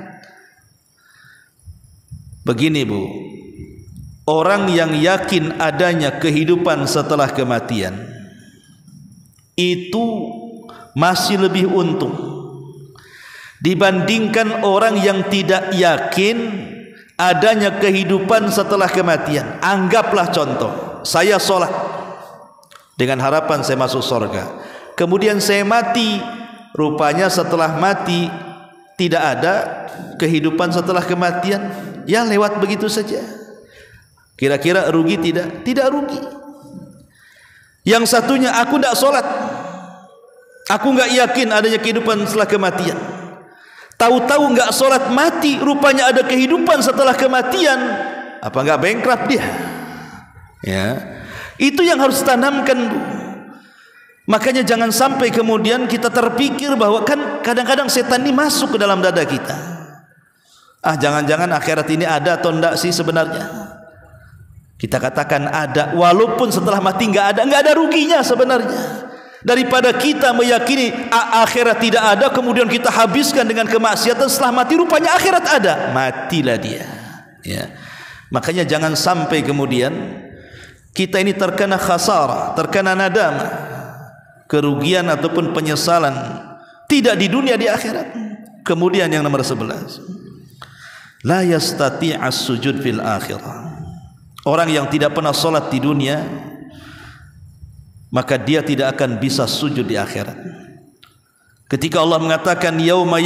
Begini Bu, orang yang yakin adanya kehidupan setelah kematian itu masih lebih untung dibandingkan orang yang tidak yakin adanya kehidupan setelah kematian. Anggaplah contoh, saya sholat dengan harapan saya masuk surga, kemudian saya mati, rupanya setelah mati tidak ada kehidupan setelah kematian. Ya lewat begitu saja. Kira-kira rugi tidak? Tidak rugi. Yang satunya, aku tidak sholat, aku enggak yakin adanya kehidupan setelah kematian. Tahu-tahu enggak sholat mati, rupanya ada kehidupan setelah kematian. Apa enggak bankrupt dia? Ya, itu yang harus tanamkan. Makanya jangan sampai kemudian kita terpikir bahwa kan kadang-kadang setan ini masuk ke dalam dada kita. Jangan-jangan akhirat ini ada atau enggak sih sebenarnya? Kita katakan ada, walaupun setelah mati enggak ada ruginya sebenarnya. Daripada kita meyakini akhirat tidak ada, kemudian kita habiskan dengan kemaksiatan, setelah mati rupanya akhirat ada, matilah dia ya. Makanya jangan sampai kemudian kita ini terkena khasarah, terkena nadam, kerugian ataupun penyesalan, tidak di dunia, di akhirat. Kemudian yang nomor 11, la yastati'as sujud fil akhirah. Orang yang tidak pernah sholat di dunia, maka dia tidak akan bisa sujud di akhirat. Ketika Allah mengatakan yauma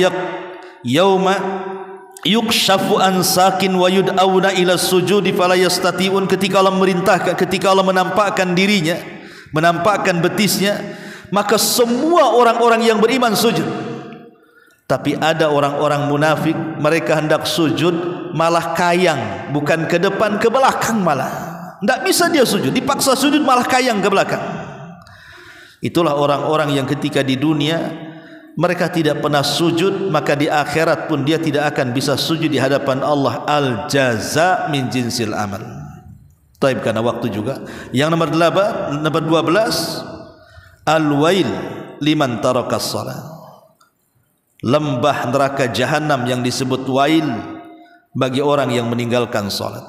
yukshafu an sakin wa yud'auna ila sujudi fala yastati'un, ketika Allah merintahkan, ketika Allah menampakkan dirinya, menampakkan betisnya, maka semua orang-orang yang beriman sujud. Tapi ada orang-orang munafik, mereka hendak sujud malah kayang, bukan ke depan, ke belakang malah. Tidak bisa dia sujud, dipaksa sujud malah kayang ke belakang. Itulah orang-orang yang ketika di dunia mereka tidak pernah sujud, maka di akhirat pun dia tidak akan bisa sujud di hadapan Allah. Al-jaza min jinsil amal. Taib, karena waktu juga. Yang nomor 12, al-wail liman tarakas shalah. Lembah neraka jahanam yang disebut wail bagi orang yang meninggalkan salat.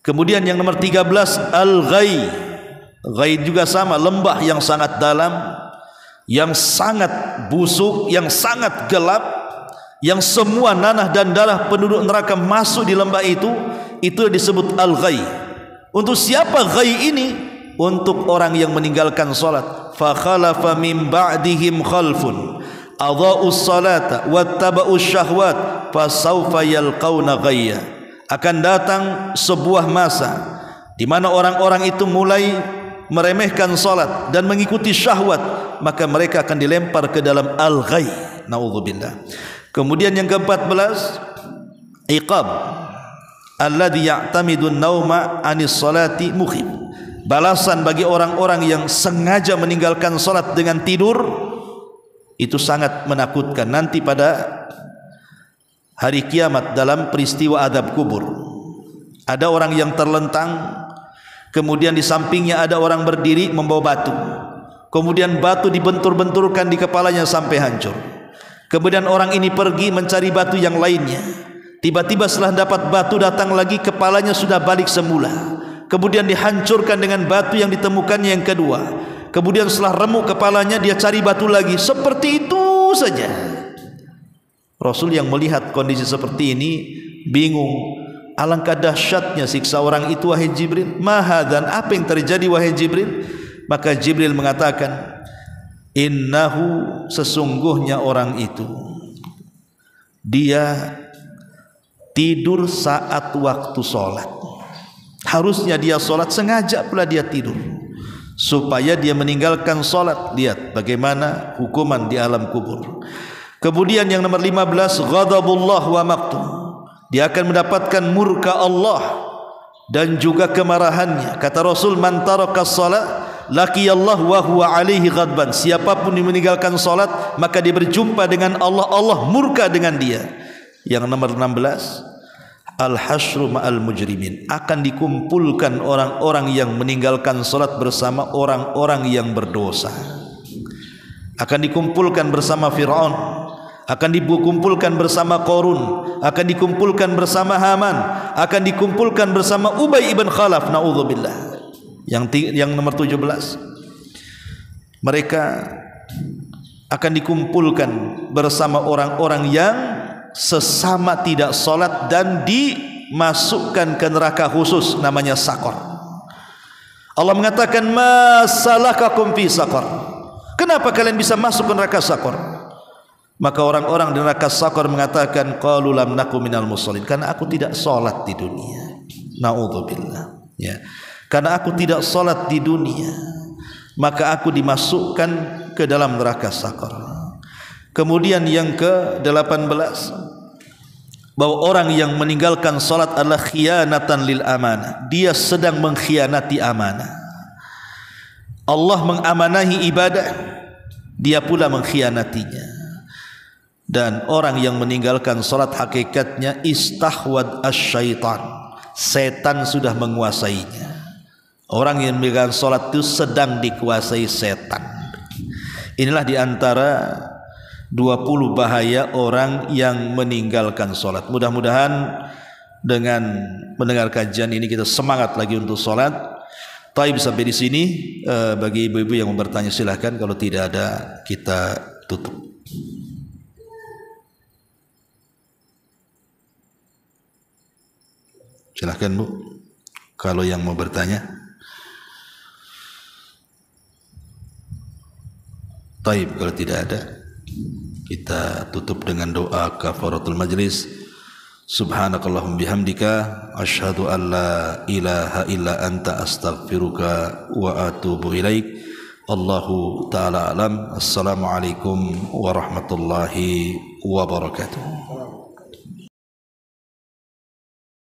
Kemudian yang nomor 13, al-ghai. Ghai juga sama, lembah yang sangat dalam, yang sangat busuk, yang sangat gelap, yang semua nanah dan darah penduduk neraka masuk di lembah itu disebut al-ghai. Untuk siapa ghai ini? Untuk orang yang meninggalkan salat. Fa khalafa min ba'dihim khalfun adha'us salata wattaba'us syahwat fasawfa yalqauna ghayya. Akan datang sebuah masa di mana orang-orang itu mulai meremehkan salat dan mengikuti syahwat, maka mereka akan dilempar ke dalam al-ghai. Naudzubillah. Kemudian yang ke-14, iqab alladhi ya'tamidun nauma anis salati mukhib. Balasan bagi orang-orang yang sengaja meninggalkan salat dengan tidur, itu sangat menakutkan nanti pada hari kiamat dalam peristiwa adab kubur. Ada orang yang terlentang, kemudian di sampingnya ada orang berdiri membawa batu. Kemudian batu dibentur-benturkan di kepalanya sampai hancur. Kemudian orang ini pergi mencari batu yang lainnya. Tiba-tiba setelah dapat batu datang lagi, kepalanya sudah balik semula. Kemudian dihancurkan dengan batu yang ditemukannya yang kedua. Kemudian setelah remuk kepalanya, dia cari batu lagi. Seperti itu saja. Rasul yang melihat kondisi seperti ini bingung. Alangkah dahsyatnya siksa orang itu, wahai Jibril. Mahadan, apa yang terjadi wahai Jibril? Maka Jibril mengatakan, innahu, sesungguhnya orang itu dia tidur saat waktu sholat. Harusnya dia sholat, sengaja pula dia tidur supaya dia meninggalkan sholat. Lihat bagaimana hukuman di alam kubur. Kemudian yang nomor 15, ghadabullah wa maqtuh. Dia akan mendapatkan murka Allah dan juga kemarahannya. Kata Rasul, man taraka shalah laqiyallah wa huwa alaihi ghadban. Siapapun yang meninggalkan salat, maka dia berjumpa dengan Allah, Allah murka dengan dia. Yang nomor 16, al-hasyru ma'al mujrimin. Akan dikumpulkan orang-orang yang meninggalkan salat bersama orang-orang yang berdosa. Akan dikumpulkan bersama Fir'aun, akan dikumpulkan bersama Qarun, akan dikumpulkan bersama Haman, akan dikumpulkan bersama Ubay ibn Khalaf. Naudzubillah. Yang nomor 17, mereka akan dikumpulkan bersama orang-orang yang sesama tidak salat dan dimasukkan ke neraka khusus namanya Saqar. Allah mengatakan, ma salakakum fi Saqar. Kenapa kalian bisa masuk ke neraka Saqar? Maka orang-orang di neraka Saqar mengatakan, qalu lam nakum minal musallin, karena aku tidak salat di dunia. Naudzubillah. Ya. Karena aku tidak salat di dunia, maka aku dimasukkan ke dalam neraka Saqar. Kemudian yang ke-18, bahwa orang yang meninggalkan salat adalah khianatan lil amanah. Dia sedang mengkhianati amanah. Allah mengamanahi ibadah, dia pula mengkhianatinya. Dan orang yang meninggalkan salat hakikatnya istahwad asyaitan. Setan sudah menguasainya. Orang yang meninggalkan salat itu sedang dikuasai setan. Inilah diantara 20 bahaya orang yang meninggalkan salat. Mudah-mudahan dengan mendengar kajian ini kita semangat lagi untuk salat. Taib sampai di sini. Bagi ibu-ibu yang mau bertanya silahkan. Kalau tidak ada kita tutup. Silahkan Bu, kalau yang mau bertanya. Taib, kalau tidak ada kita tutup dengan doa kafaratul majlis. Subhanakallahum bihamdika asyhadu an la ilaha illa anta astaghfiruka wa atubu ilaik. Allahu ta'ala alam. Assalamualaikum warahmatullahi wabarakatuh.